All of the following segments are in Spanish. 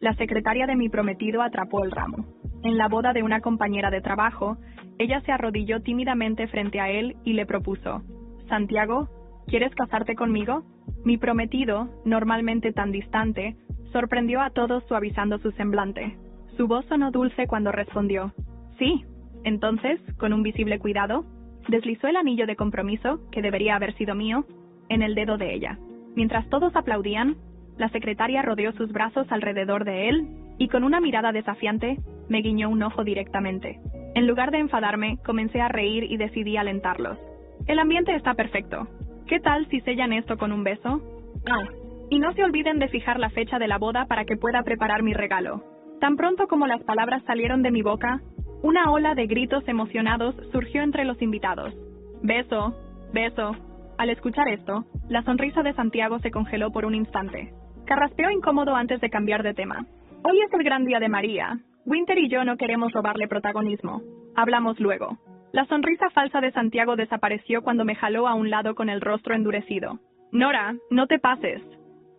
la secretaria de mi prometido atrapó el ramo. En la boda de una compañera de trabajo, ella se arrodilló tímidamente frente a él y le propuso: «Santiago, ¿quieres casarte conmigo?». Mi prometido, normalmente tan distante, sorprendió a todos suavizando su semblante. Su voz sonó dulce cuando respondió: «Sí». Entonces, con un visible cuidado, deslizó el anillo de compromiso, que debería haber sido mío, en el dedo de ella. Mientras todos aplaudían, la secretaria rodeó sus brazos alrededor de él y con una mirada desafiante me guiñó un ojo directamente. En lugar de enfadarme, comencé a reír y decidí alentarlos. «El ambiente está perfecto. ¿Qué tal si sellan esto con un beso? Ah, y no se olviden de fijar la fecha de la boda para que pueda preparar mi regalo». Tan pronto como las palabras salieron de mi boca, una ola de gritos emocionados surgió entre los invitados. «Beso, beso». Al escuchar esto, la sonrisa de Santiago se congeló por un instante. Carraspeó incómodo antes de cambiar de tema. «Hoy es el gran día de María. Winter y yo no queremos robarle protagonismo. Hablamos luego». La sonrisa falsa de Santiago desapareció cuando me jaló a un lado con el rostro endurecido. «Nora, no te pases.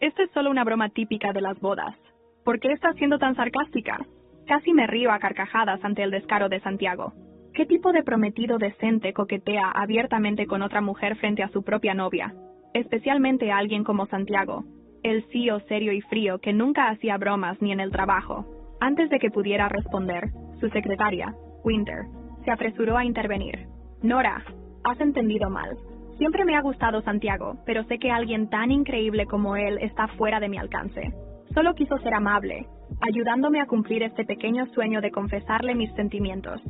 Esta es solo una broma típica de las bodas. ¿Por qué estás siendo tan sarcástica?». Casi me río a carcajadas ante el descaro de Santiago. ¿Qué tipo de prometido decente coquetea abiertamente con otra mujer frente a su propia novia? Especialmente a alguien como Santiago, el CEO serio y frío que nunca hacía bromas ni en el trabajo. Antes de que pudiera responder, su secretaria, Winter, se apresuró a intervenir. «Nora, has entendido mal. Siempre me ha gustado Santiago, pero sé que alguien tan increíble como él está fuera de mi alcance. Solo quiso ser amable, ayudándome a cumplir este pequeño sueño de confesarle mis sentimientos».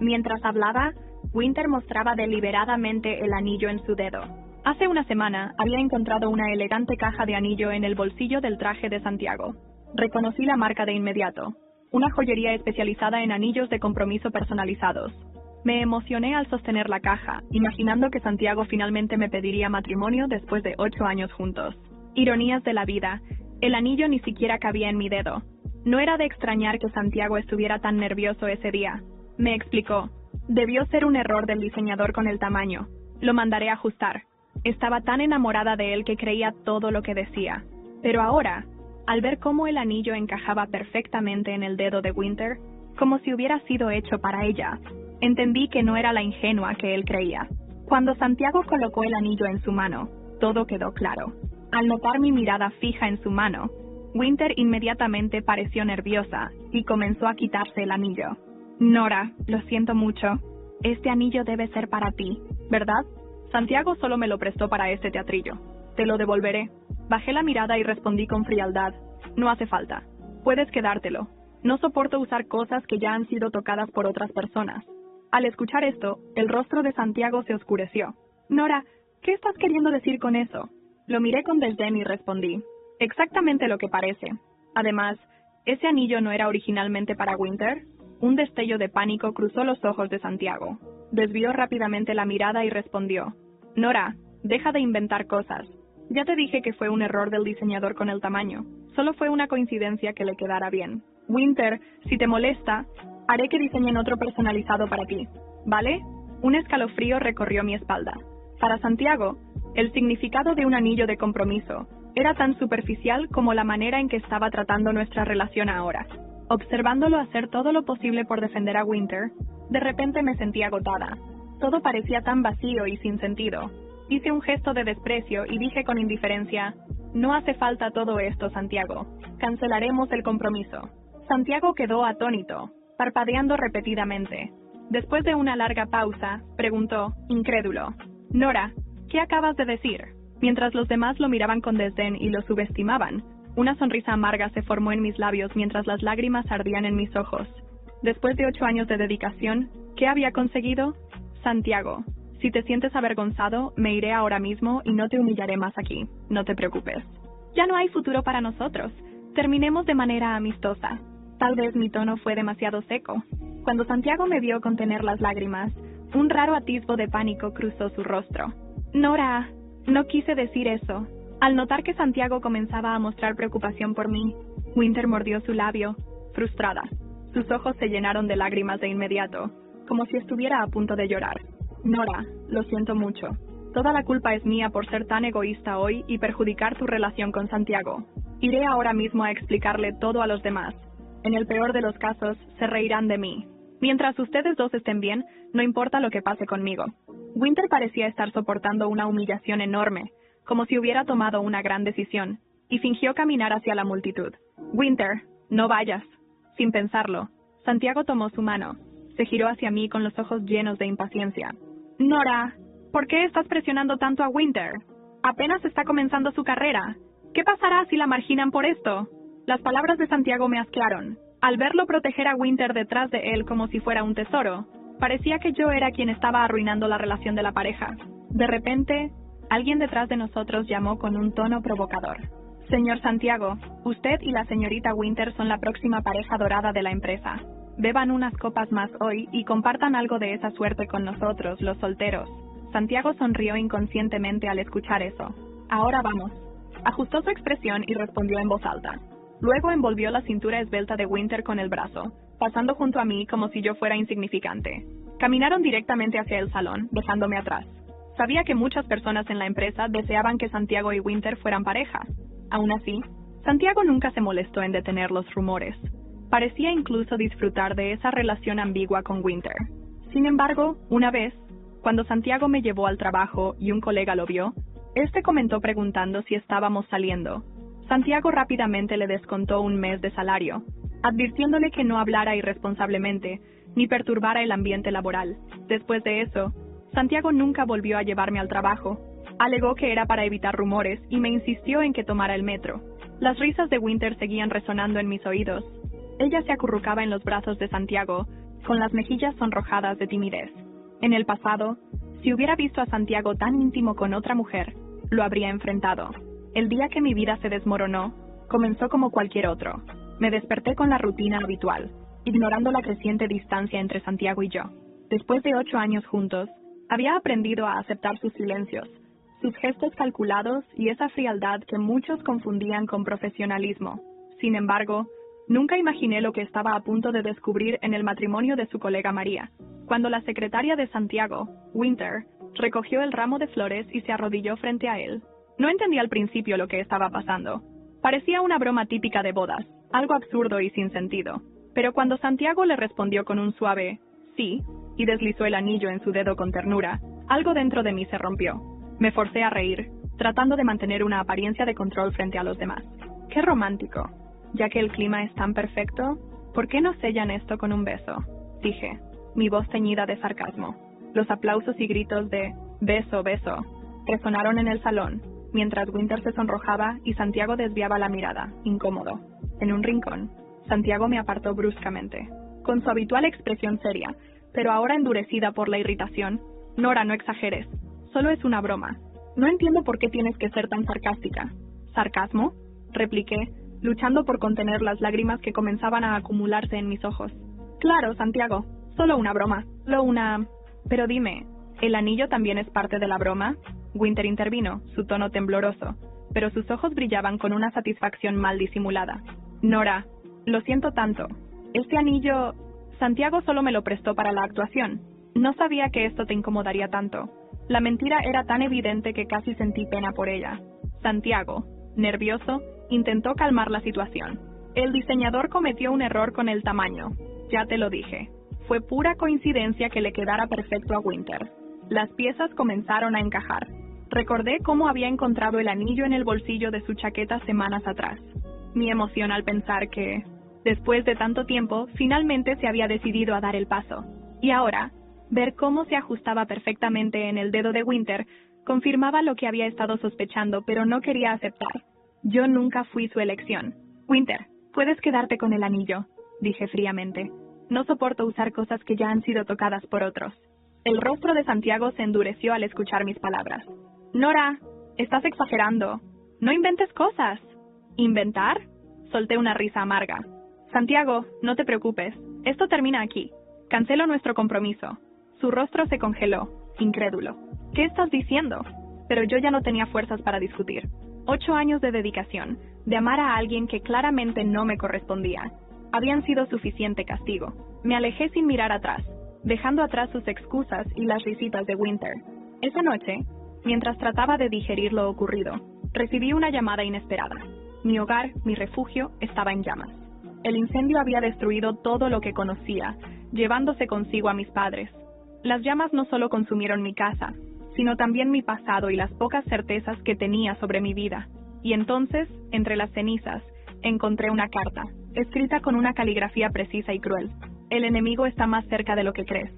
Mientras hablaba, Winter mostraba deliberadamente el anillo en su dedo. Hace una semana había encontrado una elegante caja de anillo en el bolsillo del traje de Santiago. Reconocí la marca de inmediato, una joyería especializada en anillos de compromiso personalizados. Me emocioné al sostener la caja, imaginando que Santiago finalmente me pediría matrimonio después de 8 años juntos. Ironías de la vida, el anillo ni siquiera cabía en mi dedo. No era de extrañar que Santiago estuviera tan nervioso ese día. Me explicó: «Debió ser un error del diseñador con el tamaño. Lo mandaré a ajustar». Estaba tan enamorada de él que creía todo lo que decía. Pero ahora, al ver cómo el anillo encajaba perfectamente en el dedo de Winter, como si hubiera sido hecho para ella, entendí que no era la ingenua que él creía. Cuando Santiago colocó el anillo en su mano, todo quedó claro. Al notar mi mirada fija en su mano, Winter inmediatamente pareció nerviosa y comenzó a quitarse el anillo. «Nora, lo siento mucho. Este anillo debe ser para ti, ¿verdad? Santiago solo me lo prestó para este teatrillo. Te lo devolveré». Bajé la mirada y respondí con frialdad: «No hace falta. Puedes quedártelo. No soporto usar cosas que ya han sido tocadas por otras personas». Al escuchar esto, el rostro de Santiago se oscureció. «Nora, ¿qué estás queriendo decir con eso?». Lo miré con desdén y respondí: «Exactamente lo que parece. Además, ¿ese anillo no era originalmente para Winter?». Un destello de pánico cruzó los ojos de Santiago. Desvió rápidamente la mirada y respondió: «Nora, deja de inventar cosas. Ya te dije que fue un error del diseñador con el tamaño. Solo fue una coincidencia que le quedara bien. Winter, si te molesta, haré que diseñen otro personalizado para ti, ¿vale?». Un escalofrío recorrió mi espalda. Para Santiago, el significado de un anillo de compromiso era tan superficial como la manera en que estaba tratando nuestra relación ahora. Observándolo hacer todo lo posible por defender a Winter, de repente me sentí agotada. Todo parecía tan vacío y sin sentido. Hice un gesto de desprecio y dije con indiferencia: «No hace falta todo esto, Santiago. Cancelaremos el compromiso». Santiago quedó atónito, parpadeando repetidamente. Después de una larga pausa, preguntó, incrédulo: «Nora, ¿qué acabas de decir?». Mientras los demás lo miraban con desdén y lo subestimaban, una sonrisa amarga se formó en mis labios mientras las lágrimas ardían en mis ojos. Después de 8 años de dedicación, ¿qué había conseguido? «Santiago, si te sientes avergonzado, me iré ahora mismo y no te humillaré más aquí. No te preocupes. Ya no hay futuro para nosotros. Terminemos de manera amistosa». Tal vez mi tono fue demasiado seco. Cuando Santiago me vio contener las lágrimas, un raro atisbo de pánico cruzó su rostro. «Nora, no quise decir eso». Al notar que Santiago comenzaba a mostrar preocupación por mí, Winter mordió su labio, frustrada. Sus ojos se llenaron de lágrimas de inmediato, como si estuviera a punto de llorar. «Nora, lo siento mucho. Toda la culpa es mía por ser tan egoísta hoy y perjudicar tu relación con Santiago. Iré ahora mismo a explicarle todo a los demás. En el peor de los casos, se reirán de mí. Mientras ustedes dos estén bien, no importa lo que pase conmigo. Winter parecía estar soportando una humillación enorme, como si hubiera tomado una gran decisión, y fingió caminar hacia la multitud. Winter, no vayas. Sin pensarlo, Santiago tomó su mano. Se giró hacia mí con los ojos llenos de impaciencia. Nora, ¿por qué estás presionando tanto a Winter? Apenas está comenzando su carrera. ¿Qué pasará si la marginan por esto? Las palabras de Santiago me asquearon. Al verlo proteger a Winter detrás de él como si fuera un tesoro, parecía que yo era quien estaba arruinando la relación de la pareja. De repente, alguien detrás de nosotros llamó con un tono provocador. Señor Santiago, usted y la señorita Winter son la próxima pareja dorada de la empresa. Beban unas copas más hoy y compartan algo de esa suerte con nosotros, los solteros. Santiago sonrió inconscientemente al escuchar eso. Ahora vamos. Ajustó su expresión y respondió en voz alta. Luego envolvió la cintura esbelta de Winter con el brazo, pasando junto a mí como si yo fuera insignificante. Caminaron directamente hacia el salón, dejándome atrás. Sabía que muchas personas en la empresa deseaban que Santiago y Winter fueran pareja. Aún así, Santiago nunca se molestó en detener los rumores. Parecía incluso disfrutar de esa relación ambigua con Winter. Sin embargo, una vez, cuando Santiago me llevó al trabajo y un colega lo vio, este comentó preguntando si estábamos saliendo. Santiago rápidamente le descontó un mes de salario, advirtiéndole que no hablara irresponsablemente, ni perturbara el ambiente laboral. Después de eso, Santiago nunca volvió a llevarme al trabajo. Alegó que era para evitar rumores y me insistió en que tomara el metro. Las risas de Winter seguían resonando en mis oídos. Ella se acurrucaba en los brazos de Santiago, con las mejillas sonrojadas de timidez. En el pasado, si hubiera visto a Santiago tan íntimo con otra mujer, lo habría enfrentado. El día que mi vida se desmoronó, comenzó como cualquier otro. Me desperté con la rutina habitual, ignorando la creciente distancia entre Santiago y yo. Después de 8 años juntos, había aprendido a aceptar sus silencios, sus gestos calculados y esa frialdad que muchos confundían con profesionalismo. Sin embargo, nunca imaginé lo que estaba a punto de descubrir en el matrimonio de su colega María, cuando la secretaria de Santiago, Winter, recogió el ramo de flores y se arrodilló frente a él. No entendía al principio lo que estaba pasando. Parecía una broma típica de bodas, algo absurdo y sin sentido. Pero cuando Santiago le respondió con un suave «sí» y deslizó el anillo en su dedo con ternura, algo dentro de mí se rompió. Me forcé a reír, tratando de mantener una apariencia de control frente a los demás. ¡Qué romántico! Ya que el clima es tan perfecto, ¿por qué no sellan esto con un beso?, dije, mi voz teñida de sarcasmo. Los aplausos y gritos de «beso, beso» resonaron en el salón, mientras Winter se sonrojaba y Santiago desviaba la mirada, incómodo. En un rincón, Santiago me apartó bruscamente. Con su habitual expresión seria, pero ahora endurecida por la irritación, «Nora, no exageres. Solo es una broma. No entiendo por qué tienes que ser tan sarcástica». «¿Sarcasmo?», repliqué, luchando por contener las lágrimas que comenzaban a acumularse en mis ojos. «Claro, Santiago. Solo una broma. Solo una... Pero dime, ¿el anillo también es parte de la broma?». Winter intervino, su tono tembloroso, pero sus ojos brillaban con una satisfacción mal disimulada. «Nora, lo siento tanto. Este anillo... Santiago solo me lo prestó para la actuación. No sabía que esto te incomodaría tanto». La mentira era tan evidente que casi sentí pena por ella. Santiago, nervioso, intentó calmar la situación. «El diseñador cometió un error con el tamaño. Ya te lo dije. Fue pura coincidencia que le quedara perfecto a Winter». Las piezas comenzaron a encajar. Recordé cómo había encontrado el anillo en el bolsillo de su chaqueta semanas atrás. Mi emoción al pensar que, después de tanto tiempo, finalmente se había decidido a dar el paso. Y ahora, ver cómo se ajustaba perfectamente en el dedo de Winter confirmaba lo que había estado sospechando, pero no quería aceptar. Yo nunca fui su elección. «Winter, puedes quedarte con el anillo», dije fríamente. «No soporto usar cosas que ya han sido tocadas por otros». El rostro de Santiago se endureció al escuchar mis palabras. «Nora, estás exagerando. No inventes cosas». «¿Inventar?», solté una risa amarga. «Santiago, no te preocupes. Esto termina aquí. Cancelo nuestro compromiso». Su rostro se congeló, incrédulo. «¿Qué estás diciendo?». Pero yo ya no tenía fuerzas para discutir. 8 años de dedicación, de amar a alguien que claramente no me correspondía, habían sido suficiente castigo. Me alejé sin mirar atrás, dejando atrás sus excusas y las risitas de Winter. Esa noche, mientras trataba de digerir lo ocurrido, recibí una llamada inesperada. Mi hogar, mi refugio, estaba en llamas. El incendio había destruido todo lo que conocía, llevándose consigo a mis padres. Las llamas no solo consumieron mi casa, sino también mi pasado y las pocas certezas que tenía sobre mi vida. Y entonces, entre las cenizas, encontré una carta, escrita con una caligrafía precisa y cruel. El enemigo está más cerca de lo que crees.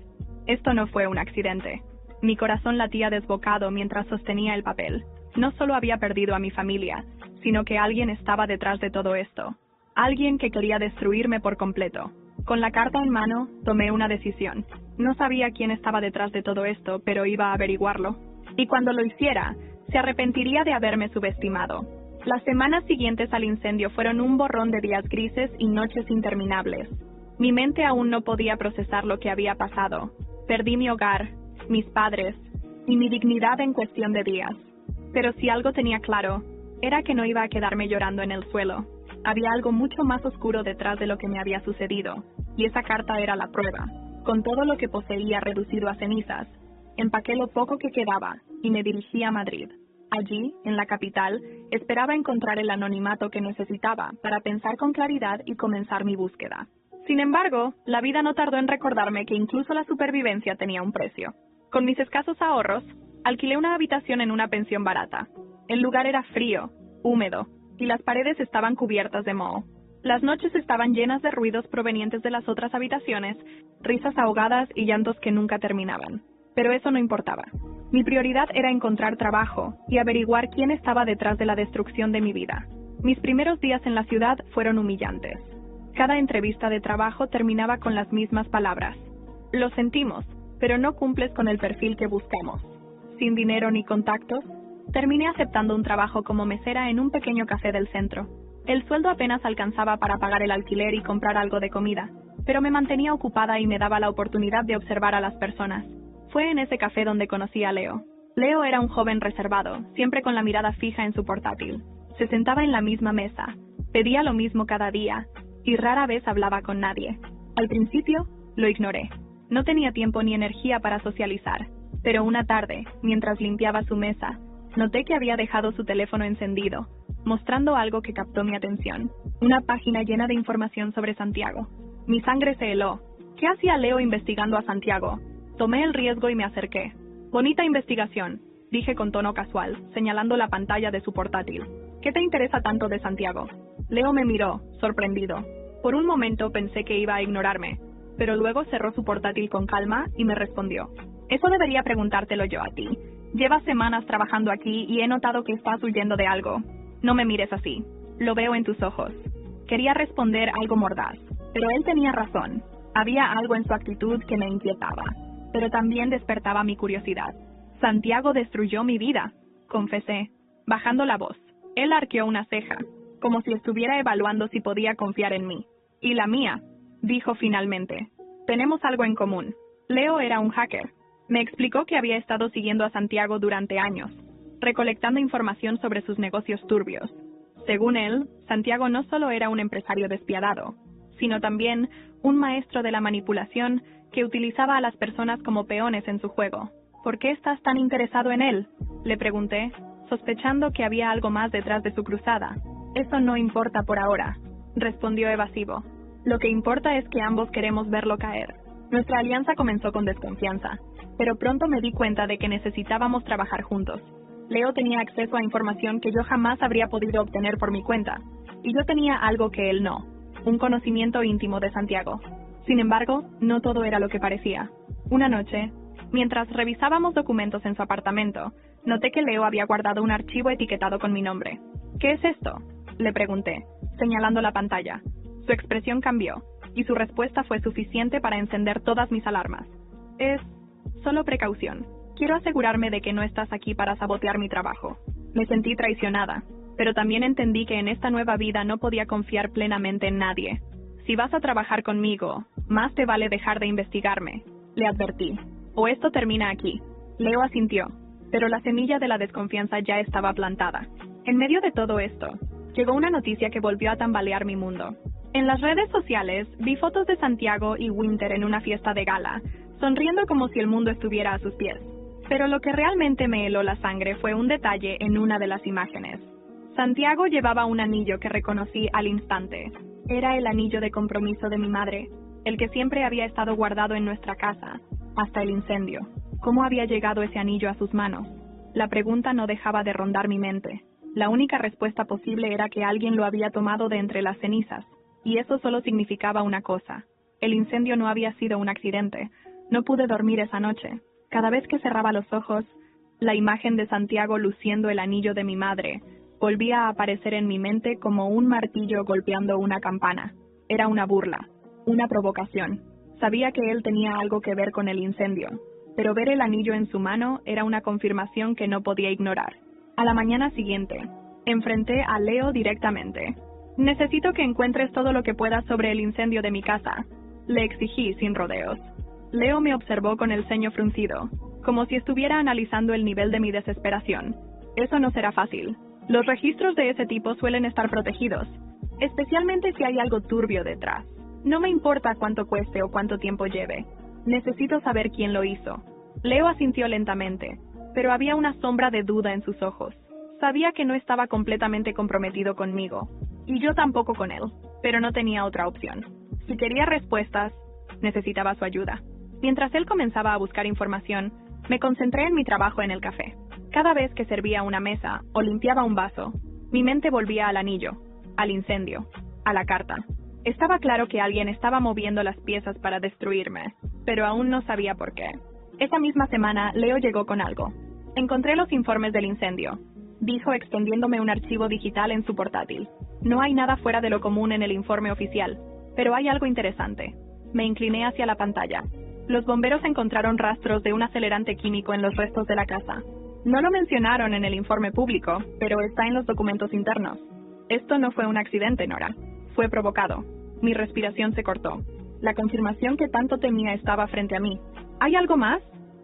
Esto no fue un accidente. Mi corazón latía desbocado mientras sostenía el papel. No solo había perdido a mi familia, sino que alguien estaba detrás de todo esto. Alguien que quería destruirme por completo. Con la carta en mano, tomé una decisión. No sabía quién estaba detrás de todo esto, pero iba a averiguarlo. Y cuando lo hiciera, se arrepentiría de haberme subestimado. Las semanas siguientes al incendio fueron un borrón de días grises y noches interminables. Mi mente aún no podía procesar lo que había pasado. Perdí mi hogar, mis padres y mi dignidad en cuestión de días. Pero si algo tenía claro, era que no iba a quedarme llorando en el suelo. Había algo mucho más oscuro detrás de lo que me había sucedido, y esa carta era la prueba. Con todo lo que poseía reducido a cenizas, empaqué lo poco que quedaba y me dirigí a Madrid. Allí, en la capital, esperaba encontrar el anonimato que necesitaba para pensar con claridad y comenzar mi búsqueda. Sin embargo, la vida no tardó en recordarme que incluso la supervivencia tenía un precio. Con mis escasos ahorros, alquilé una habitación en una pensión barata. El lugar era frío, húmedo, y las paredes estaban cubiertas de moho. Las noches estaban llenas de ruidos provenientes de las otras habitaciones, risas ahogadas y llantos que nunca terminaban. Pero eso no importaba. Mi prioridad era encontrar trabajo y averiguar quién estaba detrás de la destrucción de mi vida. Mis primeros días en la ciudad fueron humillantes. Cada entrevista de trabajo terminaba con las mismas palabras. Lo sentimos, pero no cumples con el perfil que buscamos. Sin dinero ni contactos, terminé aceptando un trabajo como mesera en un pequeño café del centro. El sueldo apenas alcanzaba para pagar el alquiler y comprar algo de comida, pero me mantenía ocupada y me daba la oportunidad de observar a las personas. Fue en ese café donde conocí a Leo. Leo era un joven reservado, siempre con la mirada fija en su portátil. Se sentaba en la misma mesa, pedía lo mismo cada día, y rara vez hablaba con nadie. Al principio, lo ignoré. No tenía tiempo ni energía para socializar, pero una tarde, mientras limpiaba su mesa, noté que había dejado su teléfono encendido, mostrando algo que captó mi atención. Una página llena de información sobre Santiago. Mi sangre se heló. ¿Qué hacía Leo investigando a Santiago? Tomé el riesgo y me acerqué. Bonita investigación, dije con tono casual, señalando la pantalla de su portátil. ¿Qué te interesa tanto de Santiago? Leo me miró, sorprendido. Por un momento pensé que iba a ignorarme, pero luego cerró su portátil con calma y me respondió. Eso debería preguntártelo yo a ti. Llevas semanas trabajando aquí y he notado que estás huyendo de algo. No me mires así. Lo veo en tus ojos. Quería responder algo mordaz, pero él tenía razón. Había algo en su actitud que me inquietaba, pero también despertaba mi curiosidad. Santiago destruyó mi vida, confesé, bajando la voz. Él arqueó una ceja, como si estuviera evaluando si podía confiar en mí. Y la mía, dijo finalmente. Tenemos algo en común. Leo era un hacker. Me explicó que había estado siguiendo a Santiago durante años, recolectando información sobre sus negocios turbios. Según él, Santiago no solo era un empresario despiadado, sino también un maestro de la manipulación que utilizaba a las personas como peones en su juego. ¿Por qué estás tan interesado en él?, le pregunté, sospechando que había algo más detrás de su cruzada. Eso no importa por ahora, respondió evasivo. Lo que importa es que ambos queremos verlo caer. Nuestra alianza comenzó con desconfianza, pero pronto me di cuenta de que necesitábamos trabajar juntos. Leo tenía acceso a información que yo jamás habría podido obtener por mi cuenta, y yo tenía algo que él no, un conocimiento íntimo de Santiago. Sin embargo, no todo era lo que parecía. Una noche, mientras revisábamos documentos en su apartamento, noté que Leo había guardado un archivo etiquetado con mi nombre. ¿Qué es esto?, le pregunté, señalando la pantalla. Su expresión cambió, y su respuesta fue suficiente para encender todas mis alarmas. Es solo precaución. Quiero asegurarme de que no estás aquí para sabotear mi trabajo. Me sentí traicionada, pero también entendí que en esta nueva vida no podía confiar plenamente en nadie. Si vas a trabajar conmigo, más te vale dejar de investigarme, le advertí. O esto termina aquí. Leo asintió, pero la semilla de la desconfianza ya estaba plantada. En medio de todo esto, llegó una noticia que volvió a tambalear mi mundo. En las redes sociales vi fotos de Santiago y Winter en una fiesta de gala, sonriendo como si el mundo estuviera a sus pies. Pero lo que realmente me heló la sangre fue un detalle en una de las imágenes. Santiago llevaba un anillo que reconocí al instante. Era el anillo de compromiso de mi madre, el que siempre había estado guardado en nuestra casa, hasta el incendio. ¿Cómo había llegado ese anillo a sus manos? La pregunta no dejaba de rondar mi mente. La única respuesta posible era que alguien lo había tomado de entre las cenizas, y eso solo significaba una cosa. El incendio no había sido un accidente. No pude dormir esa noche. Cada vez que cerraba los ojos, la imagen de Santiago luciendo el anillo de mi madre volvía a aparecer en mi mente como un martillo golpeando una campana. Era una burla, una provocación. Sabía que él tenía algo que ver con el incendio, pero ver el anillo en su mano era una confirmación que no podía ignorar. A la mañana siguiente, enfrenté a Leo directamente. «Necesito que encuentres todo lo que puedas sobre el incendio de mi casa», le exigí sin rodeos. Leo me observó con el ceño fruncido, como si estuviera analizando el nivel de mi desesperación. «Eso no será fácil. Los registros de ese tipo suelen estar protegidos, especialmente si hay algo turbio detrás. No me importa cuánto cueste o cuánto tiempo lleve. Necesito saber quién lo hizo». Leo asintió lentamente, pero había una sombra de duda en sus ojos. Sabía que no estaba completamente comprometido conmigo, y yo tampoco con él, pero no tenía otra opción. Si quería respuestas, necesitaba su ayuda. Mientras él comenzaba a buscar información, me concentré en mi trabajo en el café. Cada vez que servía una mesa o limpiaba un vaso, mi mente volvía al anillo, al incendio, a la carta. Estaba claro que alguien estaba moviendo las piezas para destruirme, pero aún no sabía por qué. Esa misma semana, Leo llegó con algo. «Encontré los informes del incendio», dijo extendiéndome un archivo digital en su portátil. «No hay nada fuera de lo común en el informe oficial, pero hay algo interesante». Me incliné hacia la pantalla. Los bomberos encontraron rastros de un acelerante químico en los restos de la casa. No lo mencionaron en el informe público, pero está en los documentos internos. Esto no fue un accidente, Nora. Fue provocado. Mi respiración se cortó. La confirmación que tanto temía estaba frente a mí. «¿Hay algo más?»,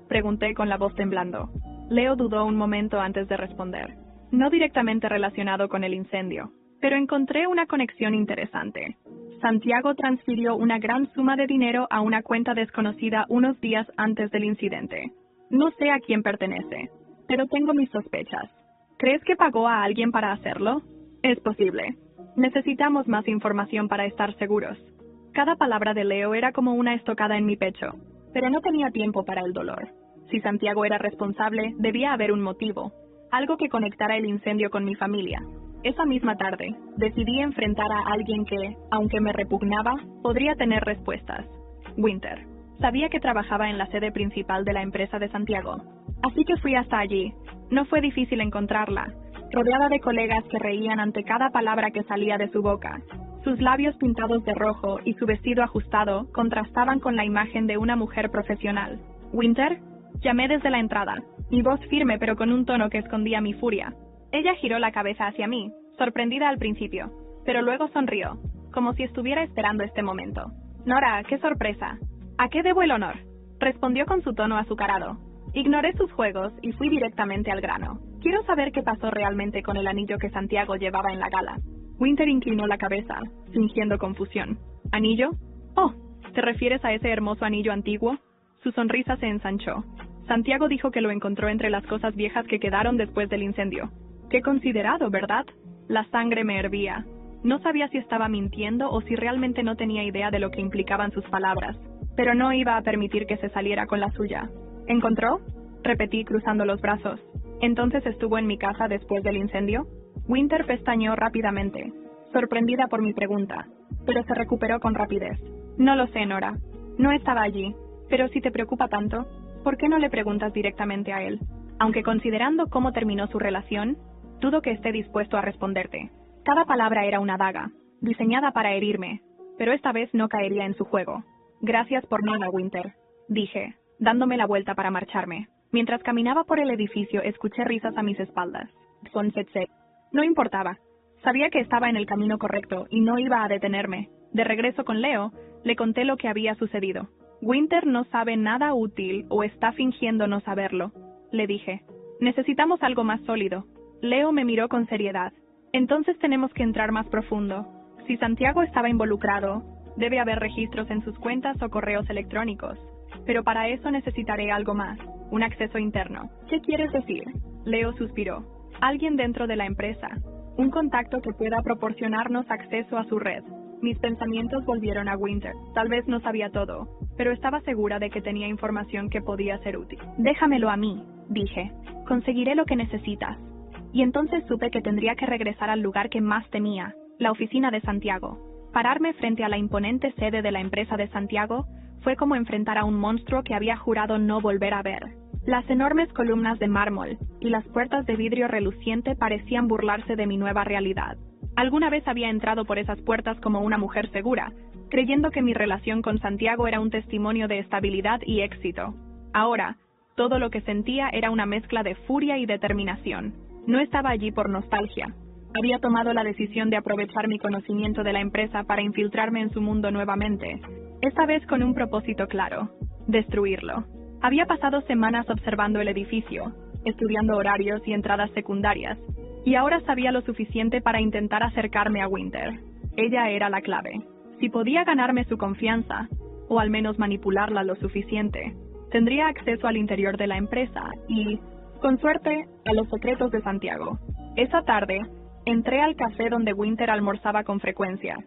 pregunté con la voz temblando. Leo dudó un momento antes de responder. «No directamente relacionado con el incendio, pero encontré una conexión interesante. Santiago transfirió una gran suma de dinero a una cuenta desconocida unos días antes del incidente. No sé a quién pertenece, pero tengo mis sospechas. ¿Crees que pagó a alguien para hacerlo? Es posible. Necesitamos más información para estar seguros». Cada palabra de Leo era como una estocada en mi pecho, pero no tenía tiempo para el dolor. Si Santiago era responsable, debía haber un motivo, algo que conectara el incendio con mi familia. Esa misma tarde, decidí enfrentar a alguien que, aunque me repugnaba, podría tener respuestas. Winter. Sabía que trabajaba en la sede principal de la empresa de Santiago, así que fui hasta allí. No fue difícil encontrarla, rodeada de colegas que reían ante cada palabra que salía de su boca. Sus labios pintados de rojo y su vestido ajustado contrastaban con la imagen de una mujer profesional. «¿Winter?», llamé desde la entrada, mi voz firme pero con un tono que escondía mi furia. Ella giró la cabeza hacia mí, sorprendida al principio, pero luego sonrió, como si estuviera esperando este momento. «Nora, qué sorpresa. ¿A qué debo el honor?», respondió con su tono azucarado. Ignoré sus juegos y fui directamente al grano. «Quiero saber qué pasó realmente con el anillo que Santiago llevaba en la gala». Winter inclinó la cabeza, fingiendo confusión. «¿Anillo? Oh, ¿te refieres a ese hermoso anillo antiguo?». Su sonrisa se ensanchó. Santiago dijo que lo encontró entre las cosas viejas que quedaron después del incendio. Qué considerado, ¿verdad? La sangre me hervía. No sabía si estaba mintiendo o si realmente no tenía idea de lo que implicaban sus palabras, pero no iba a permitir que se saliera con la suya. «¿Encontró?», repetí cruzando los brazos. «¿Entonces estuvo en mi casa después del incendio?». Winter pestañeó rápidamente, sorprendida por mi pregunta, pero se recuperó con rapidez. «No lo sé, Nora. No estaba allí, pero si te preocupa tanto, ¿por qué no le preguntas directamente a él? Aunque considerando cómo terminó su relación, dudo que esté dispuesto a responderte». Cada palabra era una daga, diseñada para herirme, pero esta vez no caería en su juego. «Gracias por nada, Winter», dije, dándome la vuelta para marcharme. Mientras caminaba por el edificio, escuché risas a mis espaldas. No importaba. Sabía que estaba en el camino correcto y no iba a detenerme. De regreso con Leo, le conté lo que había sucedido. «Winter no sabe nada útil o está fingiendo no saberlo», le dije. «Necesitamos algo más sólido». Leo me miró con seriedad. «Entonces tenemos que entrar más profundo. Si Santiago estaba involucrado, debe haber registros en sus cuentas o correos electrónicos. Pero para eso necesitaré algo más, un acceso interno». «¿Qué quieres decir?». Leo suspiró. «Alguien dentro de la empresa. Un contacto que pueda proporcionarnos acceso a su red. Mis pensamientos volvieron a Winter. Tal vez no sabía todo, pero estaba segura de que tenía información que podía ser útil. Déjamelo a mí, dije. Conseguiré lo que necesitas. Y entonces supe que tendría que regresar al lugar que más temía, la oficina de Santiago. Pararme frente a la imponente sede de la empresa de Santiago fue como enfrentar a un monstruo que había jurado no volver a ver. Las enormes columnas de mármol y las puertas de vidrio reluciente parecían burlarse de mi nueva realidad. Alguna vez había entrado por esas puertas como una mujer segura, creyendo que mi relación con Santiago era un testimonio de estabilidad y éxito. Ahora, todo lo que sentía era una mezcla de furia y determinación. No estaba allí por nostalgia. Había tomado la decisión de aprovechar mi conocimiento de la empresa para infiltrarme en su mundo nuevamente, esta vez con un propósito claro: destruirlo. Había pasado semanas observando el edificio, estudiando horarios y entradas secundarias, y ahora sabía lo suficiente para intentar acercarme a Winter. Ella era la clave. Si podía ganarme su confianza, o al menos manipularla lo suficiente, tendría acceso al interior de la empresa y, con suerte, a los secretos de Santiago. Esa tarde, entré al café donde Winter almorzaba con frecuencia.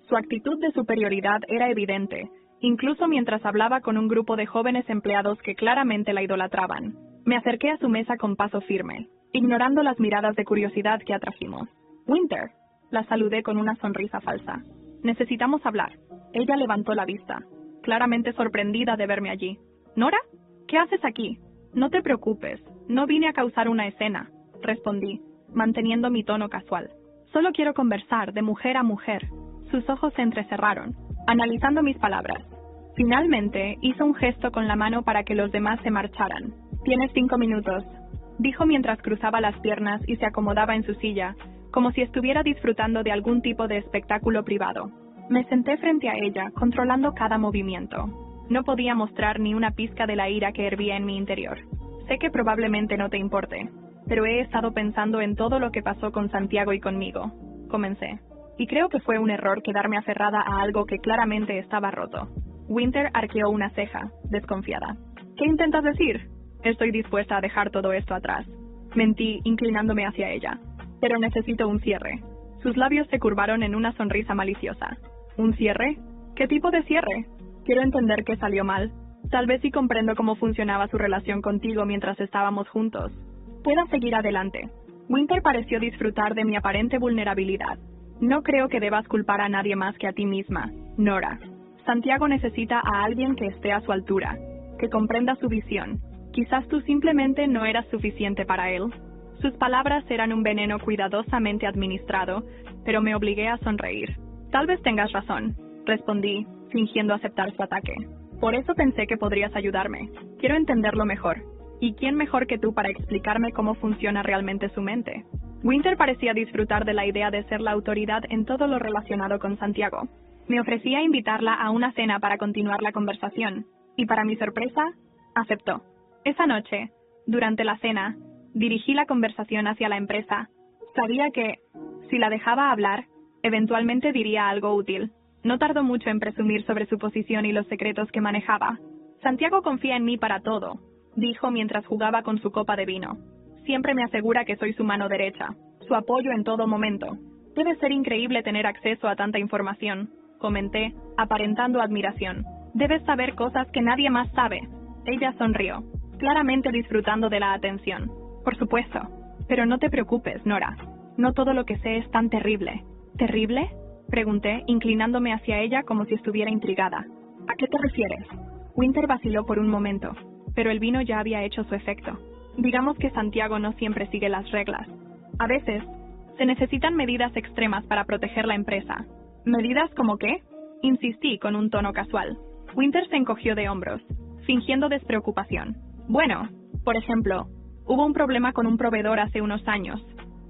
Su actitud de superioridad era evidente, incluso mientras hablaba con un grupo de jóvenes empleados que claramente la idolatraban. Me acerqué a su mesa con paso firme, ignorando las miradas de curiosidad que atrajimos. «Winter», la saludé con una sonrisa falsa. «Necesitamos hablar». Ella levantó la vista, claramente sorprendida de verme allí. «¿Nora? ¿Qué haces aquí?» «No te preocupes, no vine a causar una escena», respondí, manteniendo mi tono casual. «Solo quiero conversar de mujer a mujer». Sus ojos se entrecerraron, analizando mis palabras. Finalmente, hizo un gesto con la mano para que los demás se marcharan. «Tienes 5 minutos», dijo mientras cruzaba las piernas y se acomodaba en su silla, como si estuviera disfrutando de algún tipo de espectáculo privado. Me senté frente a ella, controlando cada movimiento. No podía mostrar ni una pizca de la ira que hervía en mi interior. Sé que probablemente no te importe, pero he estado pensando en todo lo que pasó con Santiago y conmigo. Comencé. Y creo que fue un error quedarme aferrada a algo que claramente estaba roto. Winter arqueó una ceja, desconfiada. ¿Qué intentas decir? Estoy dispuesta a dejar todo esto atrás. Mentí, inclinándome hacia ella. Pero necesito un cierre. Sus labios se curvaron en una sonrisa maliciosa. ¿Un cierre? ¿Qué tipo de cierre? Quiero entender qué salió mal. Tal vez sí comprendo cómo funcionaba su relación contigo mientras estábamos juntos. Pueda seguir adelante. Winter pareció disfrutar de mi aparente vulnerabilidad. No creo que debas culpar a nadie más que a ti misma, Nora. Santiago necesita a alguien que esté a su altura, que comprenda su visión. Quizás tú simplemente no eras suficiente para él. Sus palabras eran un veneno cuidadosamente administrado, pero me obligué a sonreír. Tal vez tengas razón, respondí, fingiendo aceptar su ataque. Por eso pensé que podrías ayudarme. Quiero entenderlo mejor. ¿Y quién mejor que tú para explicarme cómo funciona realmente su mente? Winter parecía disfrutar de la idea de ser la autoridad en todo lo relacionado con Santiago. Me ofrecí a invitarla a una cena para continuar la conversación, y para mi sorpresa, aceptó. Esa noche, durante la cena, dirigí la conversación hacia la empresa. Sabía que, si la dejaba hablar, eventualmente diría algo útil. No tardó mucho en presumir sobre su posición y los secretos que manejaba. Santiago confía en mí para todo, dijo mientras jugaba con su copa de vino. Siempre me asegura que soy su mano derecha, su apoyo en todo momento. Debe ser increíble tener acceso a tanta información, comenté, aparentando admiración. Debes saber cosas que nadie más sabe. Ella sonrió, claramente disfrutando de la atención. Por supuesto, pero no te preocupes, Nora. No todo lo que sé es tan terrible. ¿Terrible?, pregunté, inclinándome hacia ella como si estuviera intrigada. ¿A qué te refieres? Winter vaciló por un momento, pero el vino ya había hecho su efecto. Digamos que Santiago no siempre sigue las reglas. A veces, se necesitan medidas extremas para proteger la empresa. ¿Medidas como qué? Insistí con un tono casual. Winter se encogió de hombros, fingiendo despreocupación. Bueno, por ejemplo, hubo un problema con un proveedor hace unos años.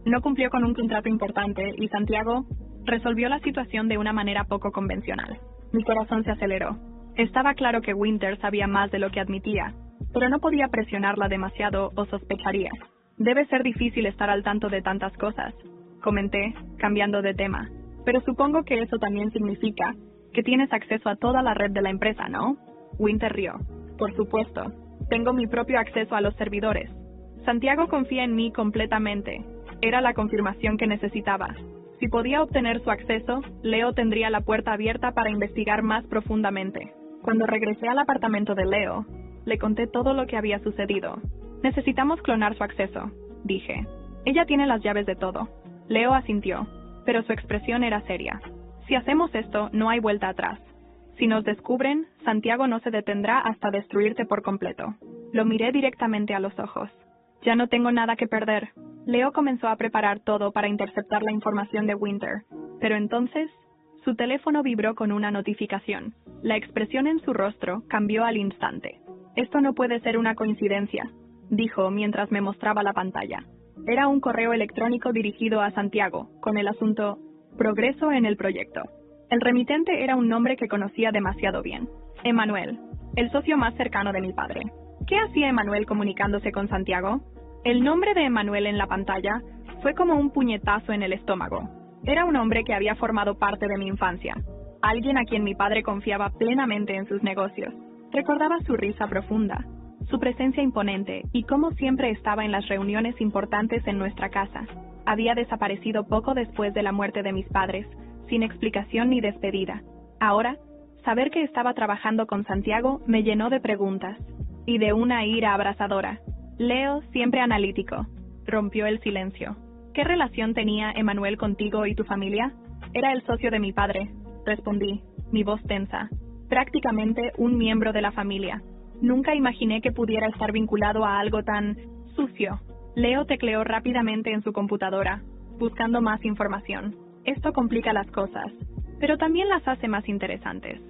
No cumplió con un contrato importante y Santiago resolvió la situación de una manera poco convencional. Mi corazón se aceleró. Estaba claro que Winter sabía más de lo que admitía, pero no podía presionarla demasiado o sospecharía. Debe ser difícil estar al tanto de tantas cosas, comenté, cambiando de tema. Pero supongo que eso también significa que tienes acceso a toda la red de la empresa, ¿no? Winter rió. Por supuesto. Tengo mi propio acceso a los servidores. Santiago confía en mí completamente, Era la confirmación que necesitaba. Si podía obtener su acceso, Leo tendría la puerta abierta para investigar más profundamente. Cuando regresé al apartamento de Leo, le conté todo lo que había sucedido. Necesitamos clonar su acceso, dije. Ella tiene las llaves de todo. Leo asintió, pero su expresión era seria. Si hacemos esto, no hay vuelta atrás. Si nos descubren, Santiago no se detendrá hasta destruirte por completo. Lo miré directamente a los ojos. Ya no tengo nada que perder. Leo comenzó a preparar todo para interceptar la información de Winter, pero entonces, su teléfono vibró con una notificación. La expresión en su rostro cambió al instante. Esto no puede ser una coincidencia, dijo mientras me mostraba la pantalla. Era un correo electrónico dirigido a Santiago, con el asunto «Progreso en el proyecto». El remitente era un nombre que conocía demasiado bien. Emanuel, el socio más cercano de mi padre. ¿Qué hacía Emanuel comunicándose con Santiago? El nombre de Emanuel en la pantalla fue como un puñetazo en el estómago. Era un hombre que había formado parte de mi infancia. Alguien a quien mi padre confiaba plenamente en sus negocios. Recordaba su risa profunda, su presencia imponente y cómo siempre estaba en las reuniones importantes en nuestra casa. Había desaparecido poco después de la muerte de mis padres, sin explicación ni despedida. Ahora, saber que estaba trabajando con Santiago me llenó de preguntas y de una ira abrasadora. Leo, siempre analítico, rompió el silencio. ¿Qué relación tenía Emanuel contigo y tu familia? Era el socio de mi padre, respondí, mi voz tensa. Prácticamente un miembro de la familia. Nunca imaginé que pudiera estar vinculado a algo tan sucio. Leo tecleó rápidamente en su computadora, buscando más información. Esto complica las cosas, pero también las hace más interesantes.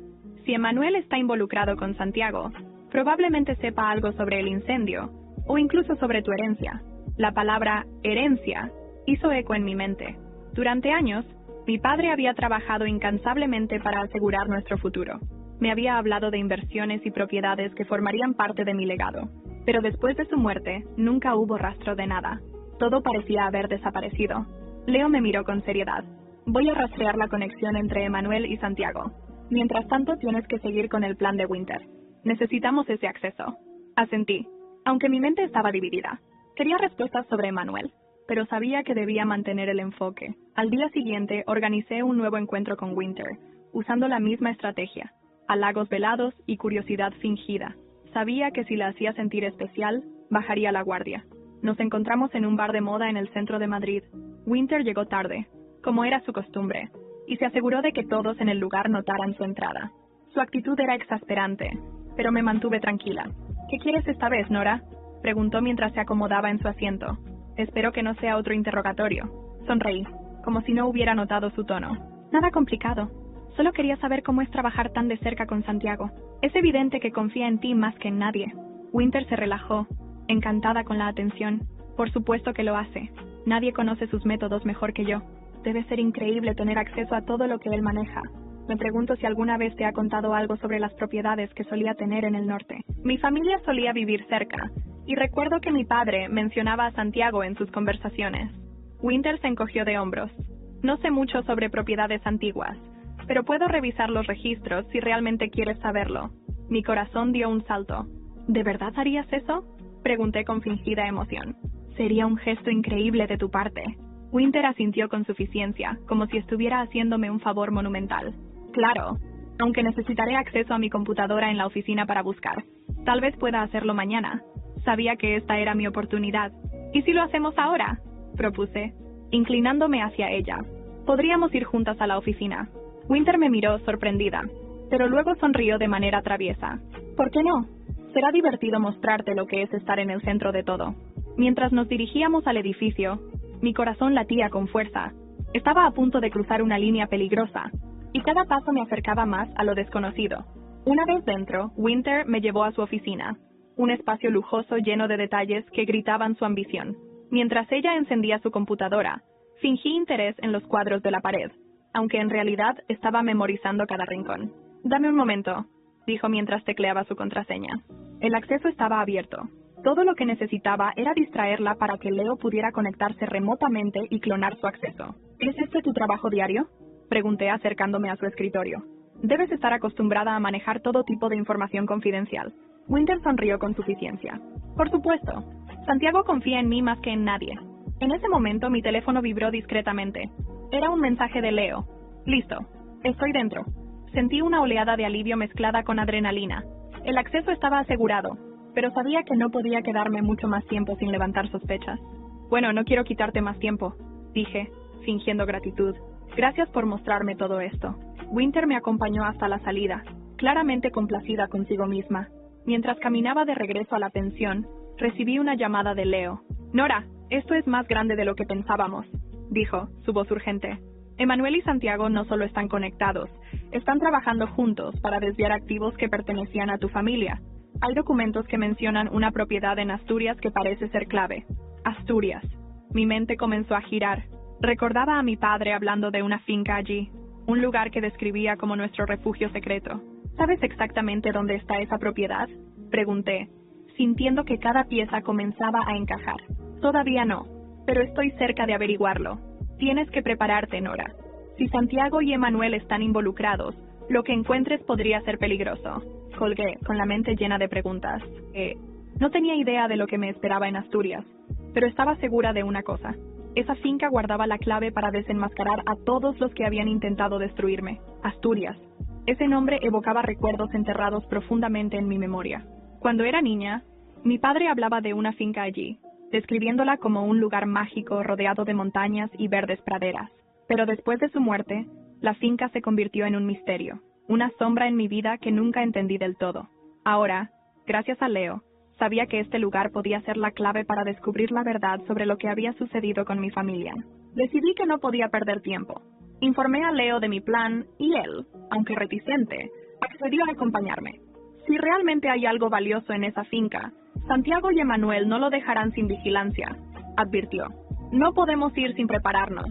Si Emanuel está involucrado con Santiago, probablemente sepa algo sobre el incendio, o incluso sobre tu herencia. La palabra herencia hizo eco en mi mente. Durante años, mi padre había trabajado incansablemente para asegurar nuestro futuro. Me había hablado de inversiones y propiedades que formarían parte de mi legado. Pero después de su muerte, nunca hubo rastro de nada. Todo parecía haber desaparecido. Leo me miró con seriedad. Voy a rastrear la conexión entre Emanuel y Santiago. Mientras tanto, tienes que seguir con el plan de Winter. Necesitamos ese acceso. Asentí, aunque mi mente estaba dividida. Quería respuestas sobre Emanuel, pero sabía que debía mantener el enfoque. Al día siguiente, organicé un nuevo encuentro con Winter, usando la misma estrategia. Halagos velados y curiosidad fingida. Sabía que si la hacía sentir especial, bajaría la guardia. Nos encontramos en un bar de moda en el centro de Madrid. Winter llegó tarde, como era su costumbre, y se aseguró de que todos en el lugar notaran su entrada. Su actitud era exasperante, pero me mantuve tranquila. ¿Qué quieres esta vez, Nora?, preguntó mientras se acomodaba en su asiento. Espero que no sea otro interrogatorio. Sonreí, como si no hubiera notado su tono. Nada complicado. Solo quería saber cómo es trabajar tan de cerca con Santiago. Es evidente que confía en ti más que en nadie. Winter se relajó, encantada con la atención. Por supuesto que lo hace. Nadie conoce sus métodos mejor que yo. Debe ser increíble tener acceso a todo lo que él maneja. Me pregunto si alguna vez te ha contado algo sobre las propiedades que solía tener en el norte. Mi familia solía vivir cerca, y recuerdo que mi padre mencionaba a Santiago en sus conversaciones. Winter se encogió de hombros. No sé mucho sobre propiedades antiguas, pero puedo revisar los registros si realmente quieres saberlo. Mi corazón dio un salto. ¿De verdad harías eso?, pregunté con fingida emoción. Sería un gesto increíble de tu parte. Winter asintió con suficiencia, como si estuviera haciéndome un favor monumental. Claro, aunque necesitaré acceso a mi computadora en la oficina para buscar. Tal vez pueda hacerlo mañana. Sabía que esta era mi oportunidad. ¿Y si lo hacemos ahora?, propuse, inclinándome hacia ella. Podríamos ir juntas a la oficina. Winter me miró sorprendida, pero luego sonrió de manera traviesa. ¿Por qué no? Será divertido mostrarte lo que es estar en el centro de todo. Mientras nos dirigíamos al edificio, mi corazón latía con fuerza. Estaba a punto de cruzar una línea peligrosa, y cada paso me acercaba más a lo desconocido. Una vez dentro, Winter me llevó a su oficina, un espacio lujoso lleno de detalles que gritaban su ambición. Mientras ella encendía su computadora, fingí interés en los cuadros de la pared, aunque en realidad estaba memorizando cada rincón. «Dame un momento», dijo mientras tecleaba su contraseña. El acceso estaba abierto. Todo lo que necesitaba era distraerla para que Leo pudiera conectarse remotamente y clonar su acceso. ¿Es este tu trabajo diario?, pregunté acercándome a su escritorio. Debes estar acostumbrada a manejar todo tipo de información confidencial. Winter sonrió con suficiencia. Por supuesto. Santiago confía en mí más que en nadie. En ese momento mi teléfono vibró discretamente. Era un mensaje de Leo. Listo. Estoy dentro. Sentí una oleada de alivio mezclada con adrenalina. El acceso estaba asegurado, pero sabía que no podía quedarme mucho más tiempo sin levantar sospechas. Bueno, no quiero quitarte más tiempo, dije, fingiendo gratitud. Gracias por mostrarme todo esto. Winter me acompañó hasta la salida, claramente complacida consigo misma. Mientras caminaba de regreso a la pensión, recibí una llamada de Leo. Nora, esto es más grande de lo que pensábamos, dijo, su voz urgente. Emanuel y Santiago no solo están conectados, están trabajando juntos para desviar activos que pertenecían a tu familia. Hay documentos que mencionan una propiedad en Asturias que parece ser clave. Asturias. Mi mente comenzó a girar. Recordaba a mi padre hablando de una finca allí, un lugar que describía como nuestro refugio secreto. ¿Sabes exactamente dónde está esa propiedad?, pregunté, sintiendo que cada pieza comenzaba a encajar. Todavía no, pero estoy cerca de averiguarlo. Tienes que prepararte, Nora. Si Santiago y Emanuel están involucrados, lo que encuentres podría ser peligroso. Colgué, con la mente llena de preguntas. No tenía idea de lo que me esperaba en Asturias, pero estaba segura de una cosa. Esa finca guardaba la clave para desenmascarar a todos los que habían intentado destruirme. Asturias. Ese nombre evocaba recuerdos enterrados profundamente en mi memoria. Cuando era niña, mi padre hablaba de una finca allí, describiéndola como un lugar mágico rodeado de montañas y verdes praderas. Pero después de su muerte, la finca se convirtió en un misterio, una sombra en mi vida que nunca entendí del todo. Ahora, gracias a Leo, sabía que este lugar podía ser la clave para descubrir la verdad sobre lo que había sucedido con mi familia. Decidí que no podía perder tiempo. Informé a Leo de mi plan y él, aunque reticente, accedió a acompañarme. Si realmente hay algo valioso en esa finca, Santiago y Emanuel no lo dejarán sin vigilancia, advirtió. No podemos ir sin prepararnos.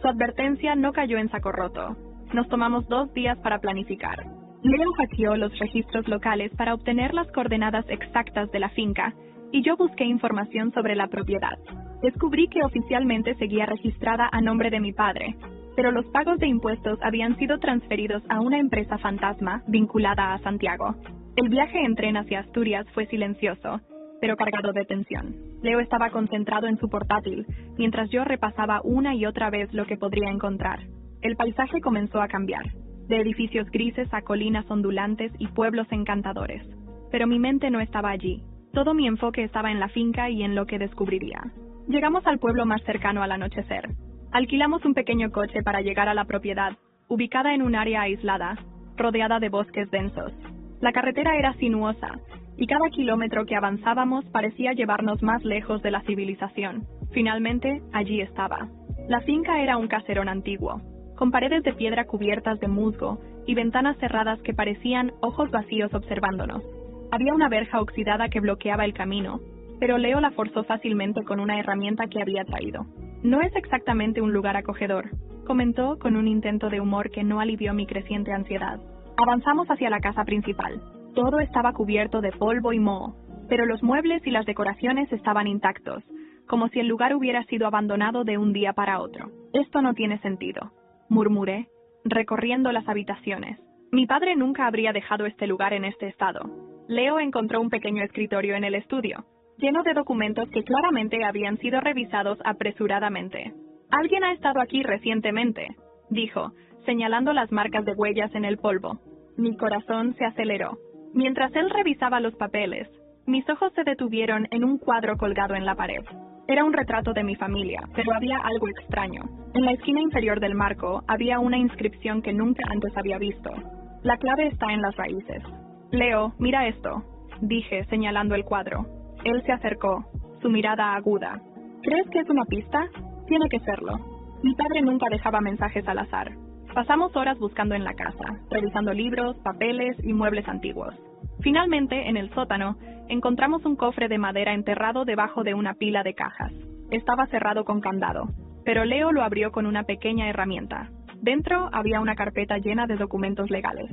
Su advertencia no cayó en saco roto. Nos tomamos 2 días para planificar. Leo hackeó los registros locales para obtener las coordenadas exactas de la finca, y yo busqué información sobre la propiedad. Descubrí que oficialmente seguía registrada a nombre de mi padre, pero los pagos de impuestos habían sido transferidos a una empresa fantasma vinculada a Santiago. El viaje en tren hacia Asturias fue silencioso, pero cargado de tensión. Leo estaba concentrado en su portátil, mientras yo repasaba una y otra vez lo que podría encontrar. El paisaje comenzó a cambiar, de edificios grises a colinas ondulantes y pueblos encantadores. Pero mi mente no estaba allí. Todo mi enfoque estaba en la finca y en lo que descubriría. Llegamos al pueblo más cercano al anochecer. Alquilamos un pequeño coche para llegar a la propiedad, ubicada en un área aislada, rodeada de bosques densos. La carretera era sinuosa, y cada kilómetro que avanzábamos parecía llevarnos más lejos de la civilización. Finalmente, allí estaba. La finca era un caserón antiguo, con paredes de piedra cubiertas de musgo y ventanas cerradas que parecían ojos vacíos observándonos. Había una verja oxidada que bloqueaba el camino, pero Leo la forzó fácilmente con una herramienta que había traído. No es exactamente un lugar acogedor, comentó con un intento de humor que no alivió mi creciente ansiedad. Avanzamos hacia la casa principal. Todo estaba cubierto de polvo y moho, pero los muebles y las decoraciones estaban intactos, como si el lugar hubiera sido abandonado de un día para otro. Esto no tiene sentido, murmuré, recorriendo las habitaciones. Mi padre nunca habría dejado este lugar en este estado. Leo encontró un pequeño escritorio en el estudio, lleno de documentos que claramente habían sido revisados apresuradamente. Alguien ha estado aquí recientemente, dijo, señalando las marcas de huellas en el polvo. Mi corazón se aceleró. Mientras él revisaba los papeles, mis ojos se detuvieron en un cuadro colgado en la pared. Era un retrato de mi familia, pero había algo extraño. En la esquina inferior del marco había una inscripción que nunca antes había visto. La clave está en las raíces. Leo, mira esto, dije, señalando el cuadro. Él se acercó, su mirada aguda. ¿Crees que es una pista? Tiene que serlo. Mi padre nunca dejaba mensajes al azar. Pasamos horas buscando en la casa, revisando libros, papeles y muebles antiguos. Finalmente, en el sótano, encontramos un cofre de madera enterrado debajo de una pila de cajas. Estaba cerrado con candado, pero Leo lo abrió con una pequeña herramienta. Dentro había una carpeta llena de documentos legales,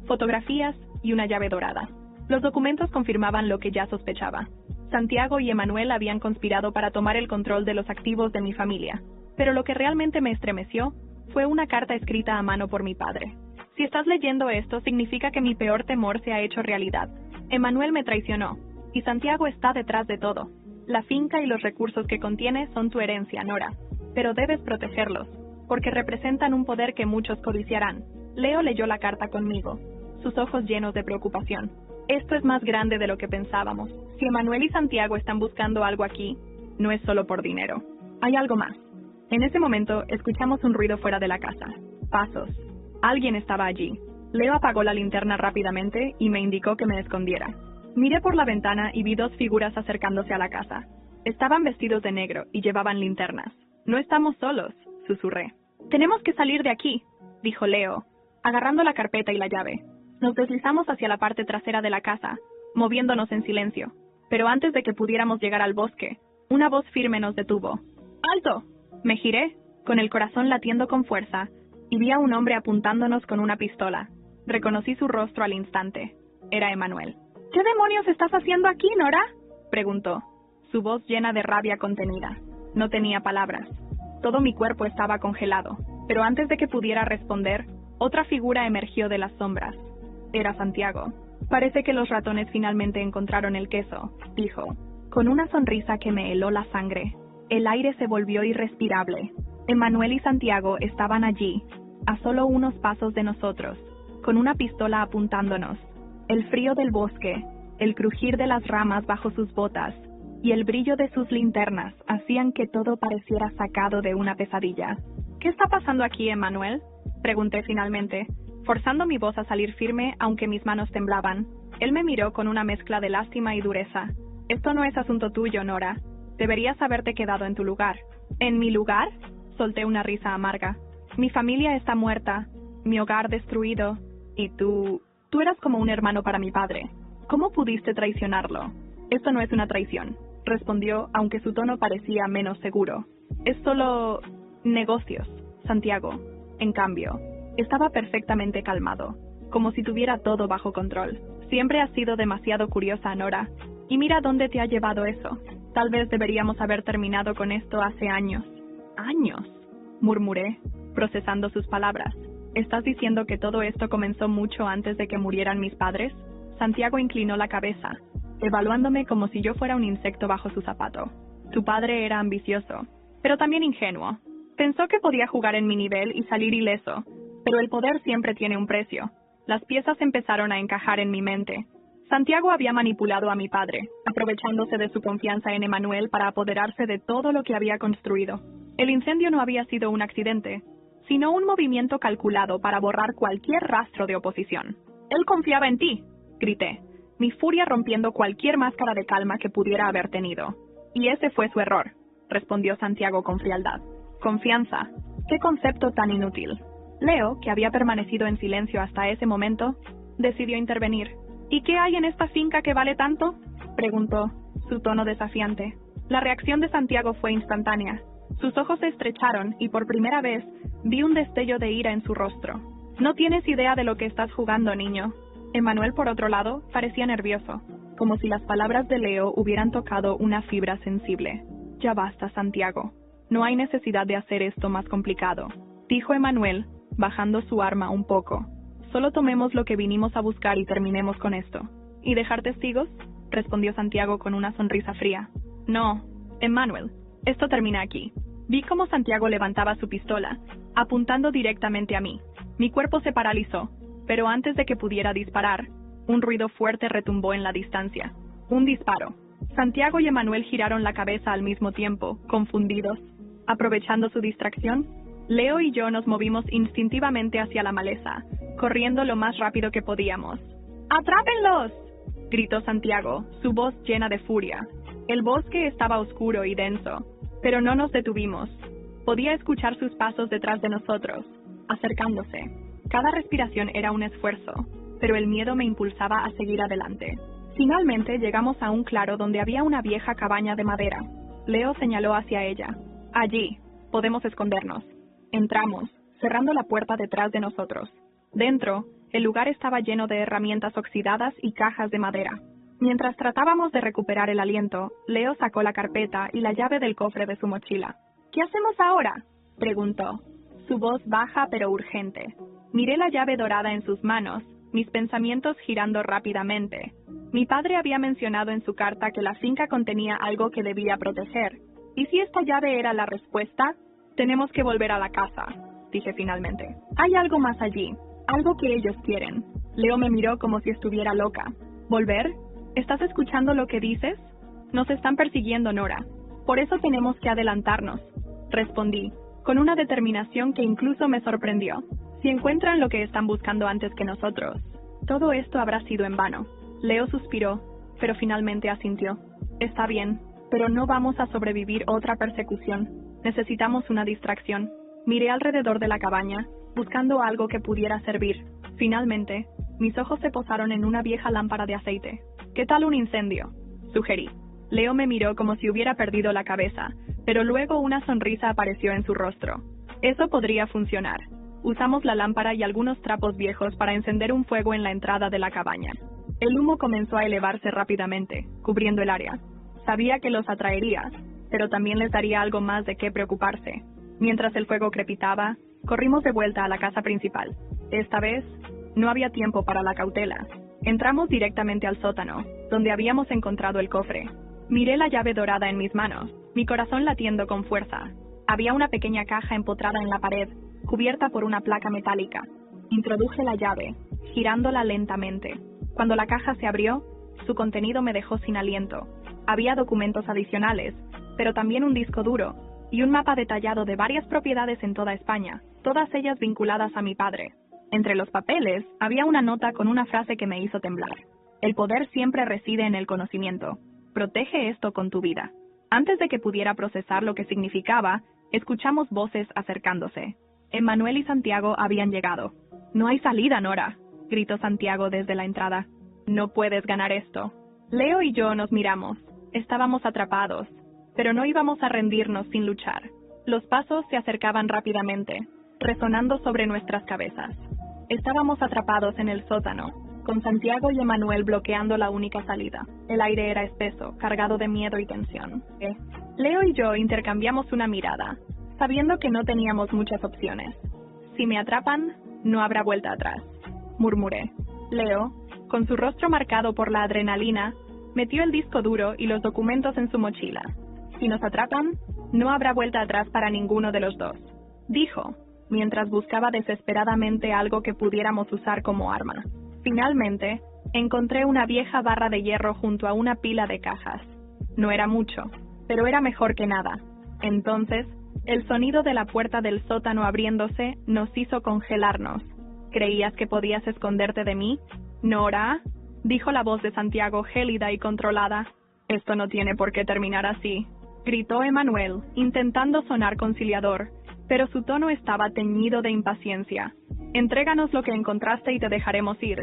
fotografías y una llave dorada. Los documentos confirmaban lo que ya sospechaba. Santiago y Emanuel habían conspirado para tomar el control de los activos de mi familia, pero lo que realmente me estremeció fue una carta escrita a mano por mi padre. Si estás leyendo esto, significa que mi peor temor se ha hecho realidad. Emanuel me traicionó, y Santiago está detrás de todo. La finca y los recursos que contiene son tu herencia, Nora, pero debes protegerlos, porque representan un poder que muchos codiciarán. Leo leyó la carta conmigo, sus ojos llenos de preocupación. Esto es más grande de lo que pensábamos. Si Emanuel y Santiago están buscando algo aquí, no es solo por dinero. Hay algo más. En ese momento, escuchamos un ruido fuera de la casa. Pasos. Alguien estaba allí. Leo apagó la linterna rápidamente y me indicó que me escondiera. Miré por la ventana y vi dos figuras acercándose a la casa. Estaban vestidos de negro y llevaban linternas. No estamos solos, susurré. Tenemos que salir de aquí, dijo Leo, agarrando la carpeta y la llave. Nos deslizamos hacia la parte trasera de la casa, moviéndonos en silencio. Pero antes de que pudiéramos llegar al bosque, una voz firme nos detuvo. ¡Alto! Me giré, con el corazón latiendo con fuerza, y vi a un hombre apuntándonos con una pistola. Reconocí su rostro al instante. Era Emanuel. ¿Qué demonios estás haciendo aquí, Nora?, preguntó, su voz llena de rabia contenida. No tenía palabras. Todo mi cuerpo estaba congelado, pero antes de que pudiera responder, otra figura emergió de las sombras. Era Santiago. Parece que los ratones finalmente encontraron el queso, dijo, con una sonrisa que me heló la sangre. El aire se volvió irrespirable. Emanuel y Santiago estaban allí, a solo unos pasos de nosotros, con una pistola apuntándonos. El frío del bosque, el crujir de las ramas bajo sus botas y el brillo de sus linternas hacían que todo pareciera sacado de una pesadilla. ¿Qué está pasando aquí, Emanuel?, pregunté finalmente, forzando mi voz a salir firme aunque mis manos temblaban. Él me miró con una mezcla de lástima y dureza. Esto no es asunto tuyo, Nora. Deberías haberte quedado en tu lugar. ¿En mi lugar?, solté una risa amarga. Mi familia está muerta, mi hogar destruido, y tú eras como un hermano para mi padre. ¿Cómo pudiste traicionarlo? Esto no es una traición, respondió, aunque su tono parecía menos seguro. Es solo negocios, Santiago. En cambio, estaba perfectamente calmado, como si tuviera todo bajo control. Siempre has sido demasiado curiosa, Nora, y mira dónde te ha llevado eso. Tal vez deberíamos haber terminado con esto hace años. ¿Años?, murmuré, procesando sus palabras. ¿Estás diciendo que todo esto comenzó mucho antes de que murieran mis padres? Santiago inclinó la cabeza, evaluándome como si yo fuera un insecto bajo su zapato. Tu padre era ambicioso, pero también ingenuo. Pensó que podía jugar en mi nivel y salir ileso, pero el poder siempre tiene un precio. Las piezas empezaron a encajar en mi mente. Santiago había manipulado a mi padre, aprovechándose de su confianza en Emanuel para apoderarse de todo lo que había construido. El incendio no había sido un accidente, sino un movimiento calculado para borrar cualquier rastro de oposición. Él confiaba en ti, grité, mi furia rompiendo cualquier máscara de calma que pudiera haber tenido. Y ese fue su error, respondió Santiago con frialdad. Confianza. ¿Qué concepto tan inútil? Leo, que había permanecido en silencio hasta ese momento, decidió intervenir. ¿Y qué hay en esta finca que vale tanto?, preguntó, su tono desafiante. La reacción de Santiago fue instantánea. Sus ojos se estrecharon y por primera vez vi un destello de ira en su rostro. No tienes idea de lo que estás jugando, niño. Emanuel, por otro lado, parecía nervioso, como si las palabras de Leo hubieran tocado una fibra sensible. Ya basta, Santiago. No hay necesidad de hacer esto más complicado, dijo Emanuel, bajando su arma un poco. Solo tomemos lo que vinimos a buscar y terminemos con esto. ¿Y dejar testigos?, respondió Santiago con una sonrisa fría. No, Emanuel, esto termina aquí. Vi cómo Santiago levantaba su pistola, apuntando directamente a mí. Mi cuerpo se paralizó, pero antes de que pudiera disparar, un ruido fuerte retumbó en la distancia. Un disparo. Santiago y Emanuel giraron la cabeza al mismo tiempo, confundidos. Aprovechando su distracción, Leo y yo nos movimos instintivamente hacia la maleza, corriendo lo más rápido que podíamos. ¡Atrápenlos!, gritó Santiago, su voz llena de furia. El bosque estaba oscuro y denso, pero no nos detuvimos. Podía escuchar sus pasos detrás de nosotros, acercándose. Cada respiración era un esfuerzo, pero el miedo me impulsaba a seguir adelante. Finalmente llegamos a un claro donde había una vieja cabaña de madera. Leo señaló hacia ella. Allí, podemos escondernos. Entramos, cerrando la puerta detrás de nosotros. Dentro, el lugar estaba lleno de herramientas oxidadas y cajas de madera. Mientras tratábamos de recuperar el aliento, Leo sacó la carpeta y la llave del cofre de su mochila. ¿Qué hacemos ahora?, preguntó, su voz baja pero urgente. Miré la llave dorada en sus manos mis pensamientos girando rápidamente. Mi padre había mencionado en su carta que la finca contenía algo que debía proteger. ¿Y si esta llave era la respuesta? Tenemos que volver a la casa, dije finalmente. Hay algo más allí, algo que ellos quieren. Leo me miró como si estuviera loca. ¿Volver? ¿Estás escuchando lo que dices? Nos están persiguiendo, Nora. Por eso tenemos que adelantarnos, respondí, con una determinación que incluso me sorprendió. Si encuentran lo que están buscando antes que nosotros, todo esto habrá sido en vano. Leo suspiró, pero finalmente asintió. Está bien, pero no vamos a sobrevivir otra persecución. Necesitamos una distracción. Miré alrededor de la cabaña, buscando algo que pudiera servir. Finalmente, mis ojos se posaron en una vieja lámpara de aceite. ¿Qué tal un incendio?, sugerí. Leo me miró como si hubiera perdido la cabeza, pero luego una sonrisa apareció en su rostro. Eso podría funcionar. Usamos la lámpara y algunos trapos viejos para encender un fuego en la entrada de la cabaña. El humo comenzó a elevarse rápidamente, cubriendo el área. Sabía que los atraería, pero también les daría algo más de qué preocuparse. Mientras el fuego crepitaba, corrimos de vuelta a la casa principal. Esta vez, no había tiempo para la cautela. Entramos directamente al sótano, donde habíamos encontrado el cofre. Miré la llave dorada en mis manos, mi corazón latiendo con fuerza. Había una pequeña caja empotrada en la pared, cubierta por una placa metálica. Introduje la llave, girándola lentamente. Cuando la caja se abrió, su contenido me dejó sin aliento. Había documentos adicionales, pero también un disco duro, y un mapa detallado de varias propiedades en toda España, todas ellas vinculadas a mi padre. Entre los papeles, había una nota con una frase que me hizo temblar. El poder siempre reside en el conocimiento. Protege esto con tu vida. Antes de que pudiera procesar lo que significaba, escuchamos voces acercándose. Emmanuel y Santiago habían llegado. «No hay salida, Nora», gritó Santiago desde la entrada. «No puedes ganar esto». Leo y yo nos miramos. Estábamos atrapados, pero no íbamos a rendirnos sin luchar. Los pasos se acercaban rápidamente, resonando sobre nuestras cabezas. Estábamos atrapados en el sótano, con Santiago y Emmanuel bloqueando la única salida. El aire era espeso, cargado de miedo y tensión. Leo y yo intercambiamos una mirada, sabiendo que no teníamos muchas opciones. «Si me atrapan, no habrá vuelta atrás», murmuré. Leo, con su rostro marcado por la adrenalina, metió el disco duro y los documentos en su mochila. «Si nos atrapan, no habrá vuelta atrás para ninguno de los dos», dijo, mientras buscaba desesperadamente algo que pudiéramos usar como arma. Finalmente, encontré una vieja barra de hierro junto a una pila de cajas. No era mucho, pero era mejor que nada. Entonces, el sonido de la puerta del sótano abriéndose nos hizo congelarnos. ¿Creías que podías esconderte de mí, Nora?, dijo la voz de Santiago gélida y controlada. «Esto no tiene por qué terminar así», gritó Emmanuel, intentando sonar conciliador, pero su tono estaba teñido de impaciencia. «Entréganos lo que encontraste y te dejaremos ir».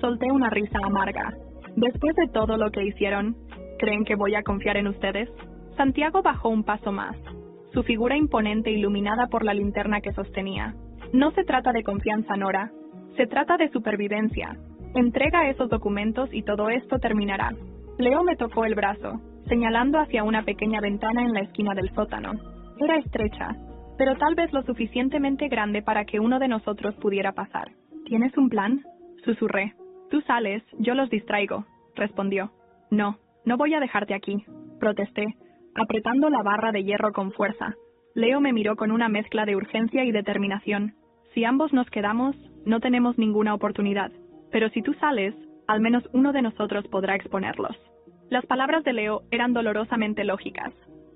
Solté una risa amarga. «Después de todo lo que hicieron, ¿creen que voy a confiar en ustedes?». Santiago bajó un paso más, su figura imponente iluminada por la linterna que sostenía. «No se trata de confianza, Nora. Se trata de supervivencia. Entrega esos documentos y todo esto terminará». Leo me tocó el brazo, señalando hacia una pequeña ventana en la esquina del sótano. Era estrecha, pero tal vez lo suficientemente grande para que uno de nosotros pudiera pasar. «¿Tienes un plan?», susurré. «Tú sales, yo los distraigo», respondió. «No, no voy a dejarte aquí», protesté, apretando la barra de hierro con fuerza. Leo me miró con una mezcla de urgencia y determinación. «Si ambos nos quedamos, no tenemos ninguna oportunidad. Pero si tú sales, al menos uno de nosotros podrá exponerlos». Las palabras de Leo eran dolorosamente lógicas.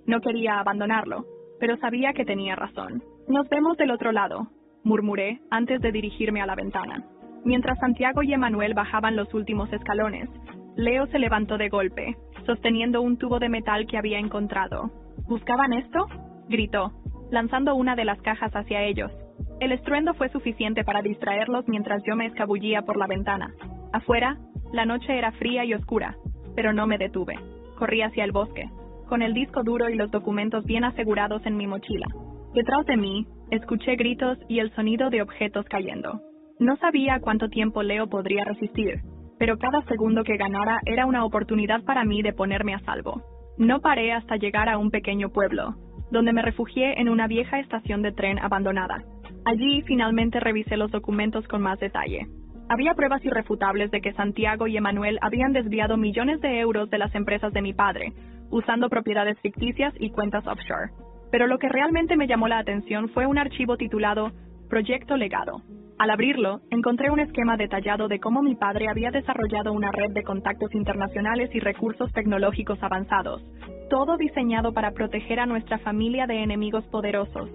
No quería abandonarlo, pero sabía que tenía razón. «Nos vemos del otro lado», murmuré antes de dirigirme a la ventana. Mientras Santiago y Emmanuel bajaban los últimos escalones, Leo se levantó de golpe, sosteniendo un tubo de metal que había encontrado. «¿Buscaban esto?», gritó, lanzando una de las cajas hacia ellos. El estruendo fue suficiente para distraerlos mientras yo me escabullía por la ventana. Afuera, la noche era fría y oscura, pero no me detuve. Corrí hacia el bosque, con el disco duro y los documentos bien asegurados en mi mochila. Detrás de mí, escuché gritos y el sonido de objetos cayendo. No sabía cuánto tiempo Leo podría resistir, pero cada segundo que ganara era una oportunidad para mí de ponerme a salvo. No paré hasta llegar a un pequeño pueblo, donde me refugié en una vieja estación de tren abandonada. Allí finalmente revisé los documentos con más detalle. Había pruebas irrefutables de que Santiago y Emanuel habían desviado millones de euros de las empresas de mi padre, usando propiedades ficticias y cuentas offshore. Pero lo que realmente me llamó la atención fue un archivo titulado Proyecto Legado. Al abrirlo, encontré un esquema detallado de cómo mi padre había desarrollado una red de contactos internacionales y recursos tecnológicos avanzados, todo diseñado para proteger a nuestra familia de enemigos poderosos.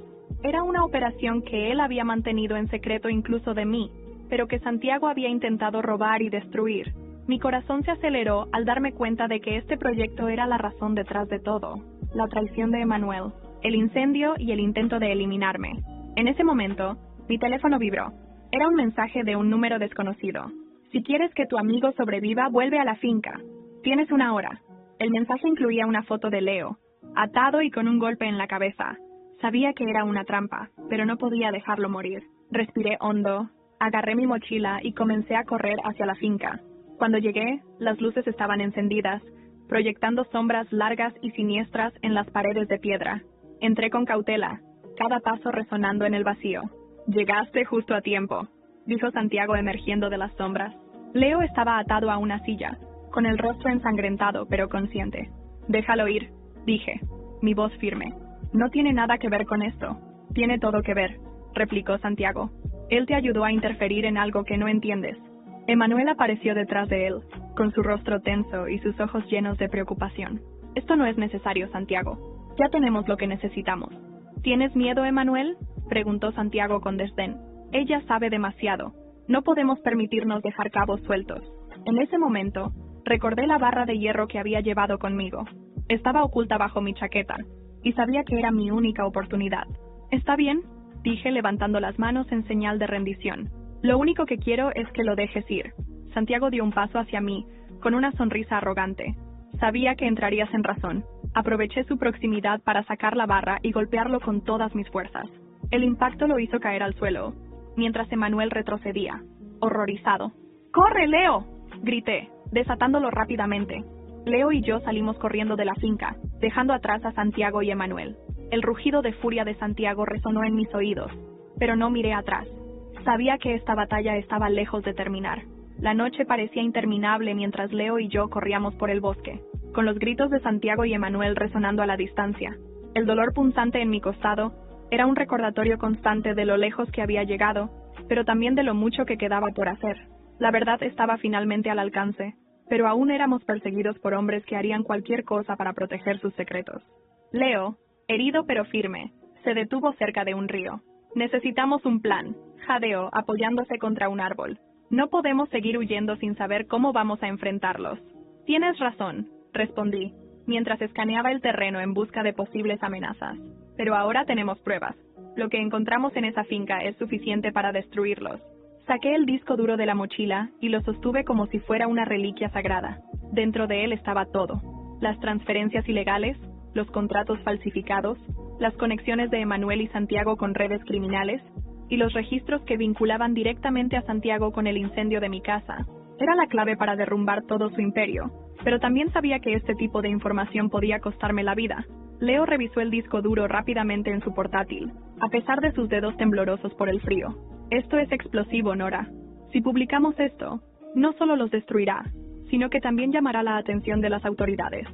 Era una operación que él había mantenido en secreto incluso de mí, pero que Santiago había intentado robar y destruir. Mi corazón se aceleró al darme cuenta de que este proyecto era la razón detrás de todo. La traición de Emanuel, el incendio y el intento de eliminarme. En ese momento, mi teléfono vibró. Era un mensaje de un número desconocido. Si quieres que tu amigo sobreviva, vuelve a la finca. Tienes 1 hora. El mensaje incluía una foto de Leo, atado y con un golpe en la cabeza. Sabía que era una trampa, pero no podía dejarlo morir. Respiré hondo, agarré mi mochila y comencé a correr hacia la finca. Cuando llegué, las luces estaban encendidas, proyectando sombras largas y siniestras en las paredes de piedra. Entré con cautela, cada paso resonando en el vacío. «Llegaste justo a tiempo», dijo Santiago emergiendo de las sombras. Leo estaba atado a una silla, con el rostro ensangrentado pero consciente. «Déjalo ir», dije, mi voz firme. «No tiene nada que ver con esto». «Tiene todo que ver», replicó Santiago. «Él te ayudó a interferir en algo que no entiendes». Emanuel apareció detrás de él, con su rostro tenso y sus ojos llenos de preocupación. «Esto no es necesario, Santiago. Ya tenemos lo que necesitamos». «¿Tienes miedo, Emanuel?», preguntó Santiago con desdén. «Ella sabe demasiado. No podemos permitirnos dejar cabos sueltos». En ese momento, recordé la barra de hierro que había llevado conmigo. Estaba oculta bajo mi chaqueta, y sabía que era mi única oportunidad. «Está bien», dije levantando las manos en señal de rendición. «Lo único que quiero es que lo dejes ir». Santiago dio un paso hacia mí, con una sonrisa arrogante. Sabía que entrarías en razón. Aproveché su proximidad para sacar la barra y golpearlo con todas mis fuerzas. El impacto lo hizo caer al suelo, mientras Emanuel retrocedía, horrorizado. «¡Corre, Leo!», grité, desatándolo rápidamente. Leo y yo salimos corriendo de la finca, dejando atrás a Santiago y Emanuel. El rugido de furia de Santiago resonó en mis oídos, pero no miré atrás. Sabía que esta batalla estaba lejos de terminar. La noche parecía interminable mientras Leo y yo corríamos por el bosque, con los gritos de Santiago y Emanuel resonando a la distancia. El dolor punzante en mi costado era un recordatorio constante de lo lejos que había llegado, pero también de lo mucho que quedaba por hacer. La verdad estaba finalmente al alcance, pero aún éramos perseguidos por hombres que harían cualquier cosa para proteger sus secretos. Leo, herido pero firme, se detuvo cerca de un río. «Necesitamos un plan», jadeó, apoyándose contra un árbol. «No podemos seguir huyendo sin saber cómo vamos a enfrentarlos». «Tienes razón», respondí, mientras escaneaba el terreno en busca de posibles amenazas. «Pero ahora tenemos pruebas. Lo que encontramos en esa finca es suficiente para destruirlos». Saqué el disco duro de la mochila y lo sostuve como si fuera una reliquia sagrada. Dentro de él estaba todo: las transferencias ilegales, los contratos falsificados, las conexiones de Emanuel y Santiago con redes criminales, y los registros que vinculaban directamente a Santiago con el incendio de mi casa. Era la clave para derrumbar todo su imperio, pero también sabía que este tipo de información podía costarme la vida. Leo revisó el disco duro rápidamente en su portátil, a pesar de sus dedos temblorosos por el frío. «Esto es explosivo, Nora. Si publicamos esto, no solo los destruirá, sino que también llamará la atención de las autoridades».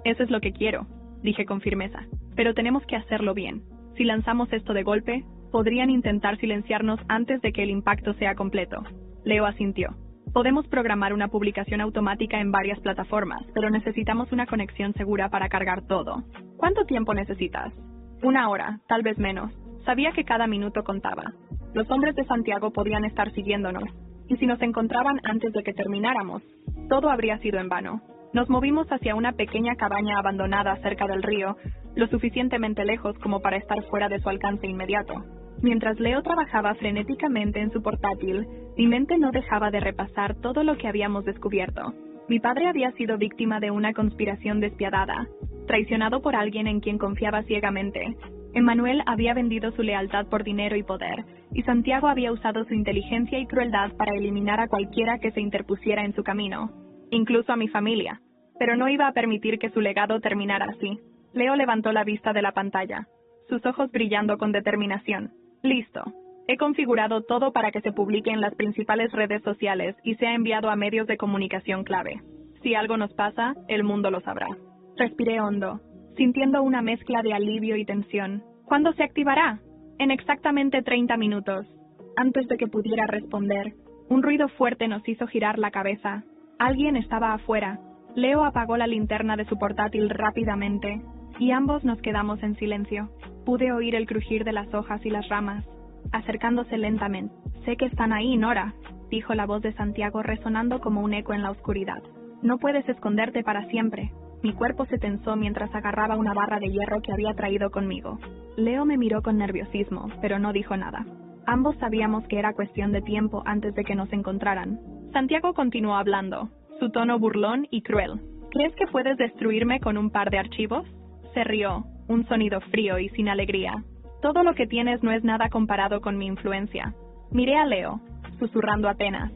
«Eso es lo que quiero», dije con firmeza, «pero tenemos que hacerlo bien. Si lanzamos esto de golpe, podrían intentar silenciarnos antes de que el impacto sea completo». Leo asintió. «Podemos programar una publicación automática en varias plataformas, pero necesitamos una conexión segura para cargar todo». «¿Cuánto tiempo necesitas?» «1 hora, tal vez menos». Sabía que cada minuto contaba. Los hombres de Santiago podían estar siguiéndonos, y si nos encontraban antes de que termináramos, todo habría sido en vano. Nos movimos hacia una pequeña cabaña abandonada cerca del río, lo suficientemente lejos como para estar fuera de su alcance inmediato. Mientras Leo trabajaba frenéticamente en su portátil, mi mente no dejaba de repasar todo lo que habíamos descubierto. Mi padre había sido víctima de una conspiración despiadada, traicionado por alguien en quien confiaba ciegamente. Emanuel había vendido su lealtad por dinero y poder, y Santiago había usado su inteligencia y crueldad para eliminar a cualquiera que se interpusiera en su camino, incluso a mi familia. Pero no iba a permitir que su legado terminara así. Leo levantó la vista de la pantalla, sus ojos brillando con determinación. «Listo. He configurado todo para que se publique en las principales redes sociales y sea enviado a medios de comunicación clave. Si algo nos pasa, el mundo lo sabrá. Respiré hondo, sintiendo una mezcla de alivio y tensión. ¿Cuándo se activará? En exactamente 30 minutos. Antes de que pudiera responder, un ruido fuerte nos hizo girar la cabeza. Alguien estaba afuera. Leo apagó la linterna de su portátil rápidamente, y ambos nos quedamos en silencio. Pude oír el crujir de las hojas y las ramas, acercándose lentamente. «Sé que están ahí, Nora», dijo la voz de Santiago resonando como un eco en la oscuridad. «No puedes esconderte para siempre». Mi cuerpo se tensó mientras agarraba una barra de hierro que había traído conmigo. Leo me miró con nerviosismo, pero no dijo nada. Ambos sabíamos que era cuestión de tiempo antes de que nos encontraran. Santiago continuó hablando, su tono burlón y cruel. «¿Crees que puedes destruirme con un par de archivos?» Se rió, un sonido frío y sin alegría. «Todo lo que tienes no es nada comparado con mi influencia». Miré a Leo, susurrando apenas.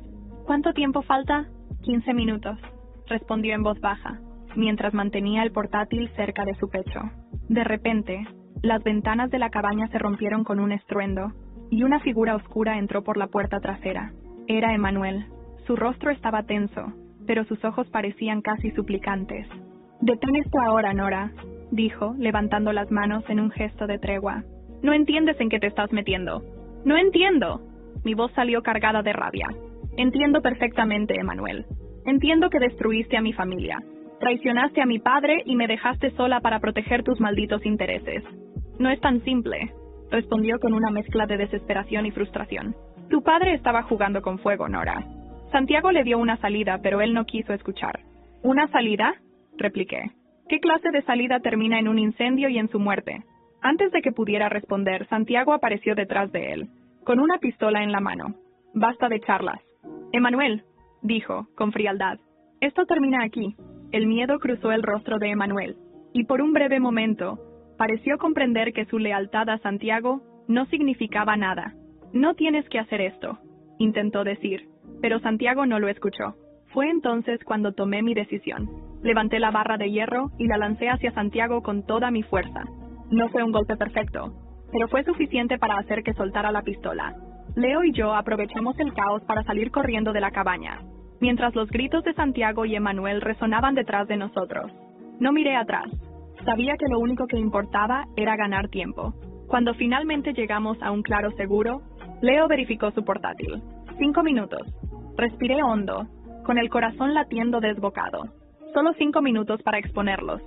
«¿Cuánto tiempo falta?» 15 minutos, respondió en voz baja, mientras mantenía el portátil cerca de su pecho. De repente, las ventanas de la cabaña se rompieron con un estruendo, y una figura oscura entró por la puerta trasera. Era Emanuel. Su rostro estaba tenso, pero sus ojos parecían casi suplicantes. «Detén esto ahora, Nora», dijo, levantando las manos en un gesto de tregua. «No entiendes en qué te estás metiendo». «No entiendo». Mi voz salió cargada de rabia. «Entiendo perfectamente, Emanuel. Entiendo que destruiste a mi familia. Traicionaste a mi padre y me dejaste sola para proteger tus malditos intereses. No es tan simple», respondió con una mezcla de desesperación y frustración. «Tu padre estaba jugando con fuego, Nora». Santiago le dio una salida, pero él no quiso escuchar. «¿Una salida?», repliqué. «¿Qué clase de salida termina en un incendio y en su muerte?». Antes de que pudiera responder, Santiago apareció detrás de él, con una pistola en la mano. «Basta de charlas». «Emanuel», dijo, con frialdad, «esto termina aquí». El miedo cruzó el rostro de Emanuel, y por un breve momento, pareció comprender que su lealtad a Santiago no significaba nada. «No tienes que hacer esto», intentó decir, pero Santiago no lo escuchó. Fue entonces cuando tomé mi decisión. Levanté la barra de hierro y la lancé hacia Santiago con toda mi fuerza. No fue un golpe perfecto, pero fue suficiente para hacer que soltara la pistola. Leo y yo aprovechamos el caos para salir corriendo de la cabaña, mientras los gritos de Santiago y Emanuel resonaban detrás de nosotros. No miré atrás. Sabía que lo único que importaba era ganar tiempo. Cuando finalmente llegamos a un claro seguro, Leo verificó su portátil. 5 minutos. Respiré hondo, con el corazón latiendo desbocado. Solo 5 minutos para exponerlos.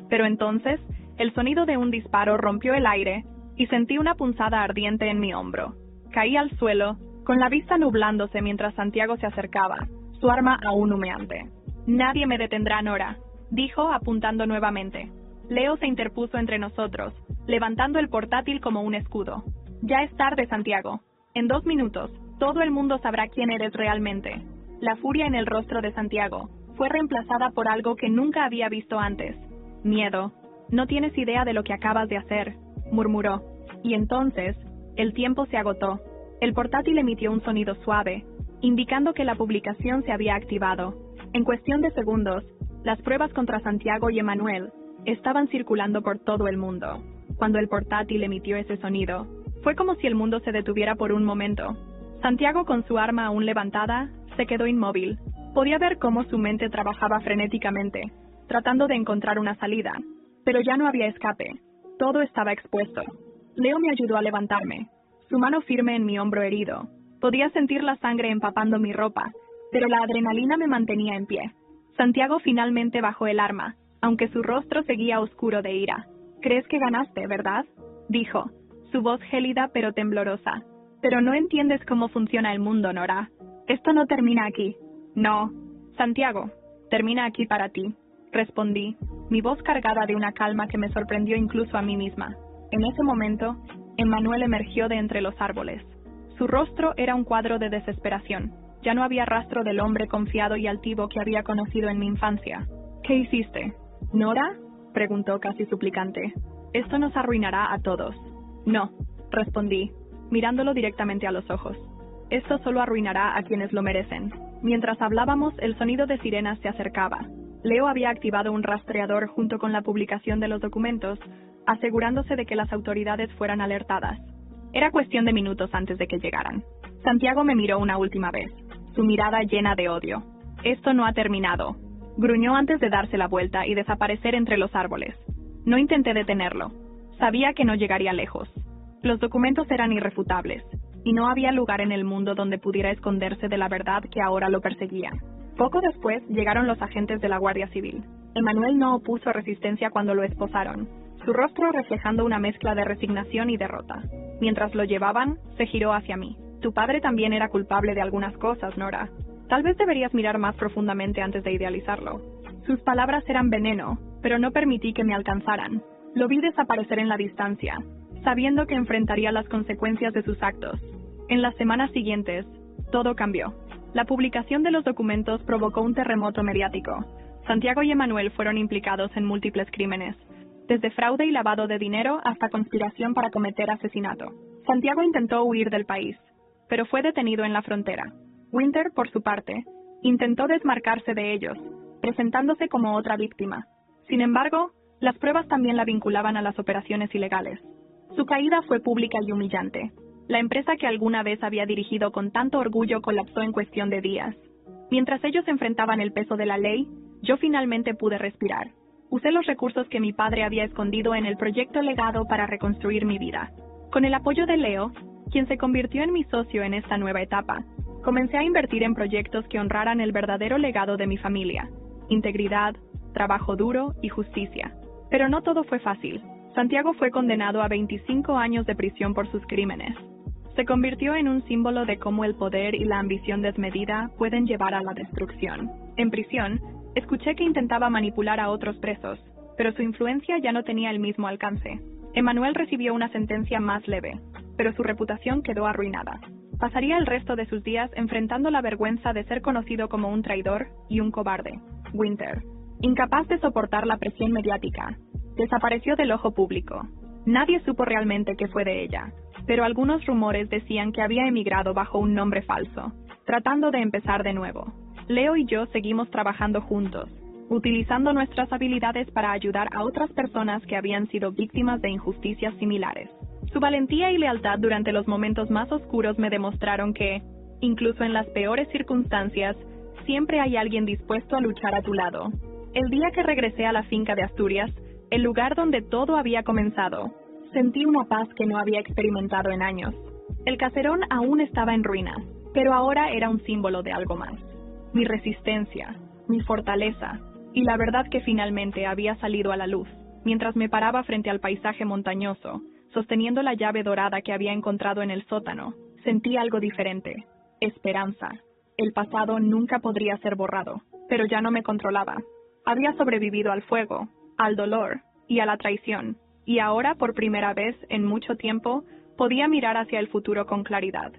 Pero entonces, el sonido de un disparo rompió el aire y sentí una punzada ardiente en mi hombro. Caí al suelo, con la vista nublándose mientras Santiago se acercaba, su arma aún humeante. «Nadie me detendrá, Nora», dijo apuntando nuevamente. Leo se interpuso entre nosotros, levantando el portátil como un escudo. «Ya es tarde, Santiago. En 2 minutos, todo el mundo sabrá quién eres realmente». La furia en el rostro de Santiago fue reemplazada por algo que nunca había visto antes. «Miedo. No tienes idea de lo que acabas de hacer», murmuró. Y entonces, el tiempo se agotó. El portátil emitió un sonido suave, indicando que la publicación se había activado. En cuestión de segundos, las pruebas contra Santiago y Emanuel estaban circulando por todo el mundo. Cuando el portátil emitió ese sonido, fue como si el mundo se detuviera por un momento. Santiago, con su arma aún levantada, se quedó inmóvil. Podía ver cómo su mente trabajaba frenéticamente, tratando de encontrar una salida. Pero ya no había escape. Todo estaba expuesto. Leo me ayudó a levantarme, su mano firme en mi hombro herido. Podía sentir la sangre empapando mi ropa, pero la adrenalina me mantenía en pie. Santiago finalmente bajó el arma, aunque su rostro seguía oscuro de ira. «¿Crees que ganaste, verdad?», dijo, su voz gélida pero temblorosa. «Pero no entiendes cómo funciona el mundo, Nora. Esto no termina aquí». «No, Santiago, termina aquí para ti», respondí, mi voz cargada de una calma que me sorprendió incluso a mí misma. En ese momento, Emanuel emergió de entre los árboles. Su rostro era un cuadro de desesperación. Ya no había rastro del hombre confiado y altivo que había conocido en mi infancia. «¿Qué hiciste?» «¿Nora?», preguntó casi suplicante. «Esto nos arruinará a todos». «No», respondí, mirándolo directamente a los ojos. «Esto solo arruinará a quienes lo merecen». Mientras hablábamos, el sonido de sirenas se acercaba. Leo había activado un rastreador junto con la publicación de los documentos, asegurándose de que las autoridades fueran alertadas. Era cuestión de minutos antes de que llegaran. Santiago me miró una última vez, su mirada llena de odio. Esto no ha terminado. Gruñó antes de darse la vuelta y desaparecer entre los árboles. No intenté detenerlo. Sabía que no llegaría lejos. Los documentos eran irrefutables, y no había lugar en el mundo donde pudiera esconderse de la verdad que ahora lo perseguía. Poco después llegaron los agentes de la Guardia Civil. Emmanuel no opuso resistencia cuando lo esposaron, su rostro reflejando una mezcla de resignación y derrota. Mientras lo llevaban, se giró hacia mí. Tu padre también era culpable de algunas cosas, Nora. Tal vez deberías mirar más profundamente antes de idealizarlo. Sus palabras eran veneno, pero no permití que me alcanzaran. Lo vi desaparecer en la distancia, sabiendo que enfrentaría las consecuencias de sus actos. En las semanas siguientes, todo cambió. La publicación de los documentos provocó un terremoto mediático. Santiago y Emmanuel fueron implicados en múltiples crímenes, desde fraude y lavado de dinero hasta conspiración para cometer asesinato. Santiago intentó huir del país, pero fue detenido en la frontera. Winter, por su parte, intentó desmarcarse de ellos, presentándose como otra víctima. Sin embargo, las pruebas también la vinculaban a las operaciones ilegales. Su caída fue pública y humillante. La empresa que alguna vez había dirigido con tanto orgullo colapsó en cuestión de días. Mientras ellos enfrentaban el peso de la ley, yo finalmente pude respirar. Usé los recursos que mi padre había escondido en el proyecto Legado para reconstruir mi vida. Con el apoyo de Leo, quien se convirtió en mi socio en esta nueva etapa, comencé a invertir en proyectos que honraran el verdadero legado de mi familia: integridad, trabajo duro y justicia. Pero no todo fue fácil. Santiago fue condenado a 25 años de prisión por sus crímenes. Se convirtió en un símbolo de cómo el poder y la ambición desmedida pueden llevar a la destrucción. En prisión, escuché que intentaba manipular a otros presos, pero su influencia ya no tenía el mismo alcance. Emmanuel recibió una sentencia más leve, pero su reputación quedó arruinada. Pasaría el resto de sus días enfrentando la vergüenza de ser conocido como un traidor y un cobarde. Winter, incapaz de soportar la presión mediática, desapareció del ojo público. Nadie supo realmente qué fue de ella, pero algunos rumores decían que había emigrado bajo un nombre falso, tratando de empezar de nuevo. Leo y yo seguimos trabajando juntos, utilizando nuestras habilidades para ayudar a otras personas que habían sido víctimas de injusticias similares. Su valentía y lealtad durante los momentos más oscuros me demostraron que, incluso en las peores circunstancias, siempre hay alguien dispuesto a luchar a tu lado. El día que regresé a la finca de Asturias, el lugar donde todo había comenzado, sentí una paz que no había experimentado en años. El caserón aún estaba en ruinas, pero ahora era un símbolo de algo más. Mi resistencia, mi fortaleza, y la verdad que finalmente había salido a la luz. Mientras me paraba frente al paisaje montañoso, sosteniendo la llave dorada que había encontrado en el sótano, sentí algo diferente: esperanza. El pasado nunca podría ser borrado, pero ya no me controlaba. Había sobrevivido al fuego, al dolor y a la traición, y ahora, por primera vez en mucho tiempo, podía mirar hacia el futuro con claridad.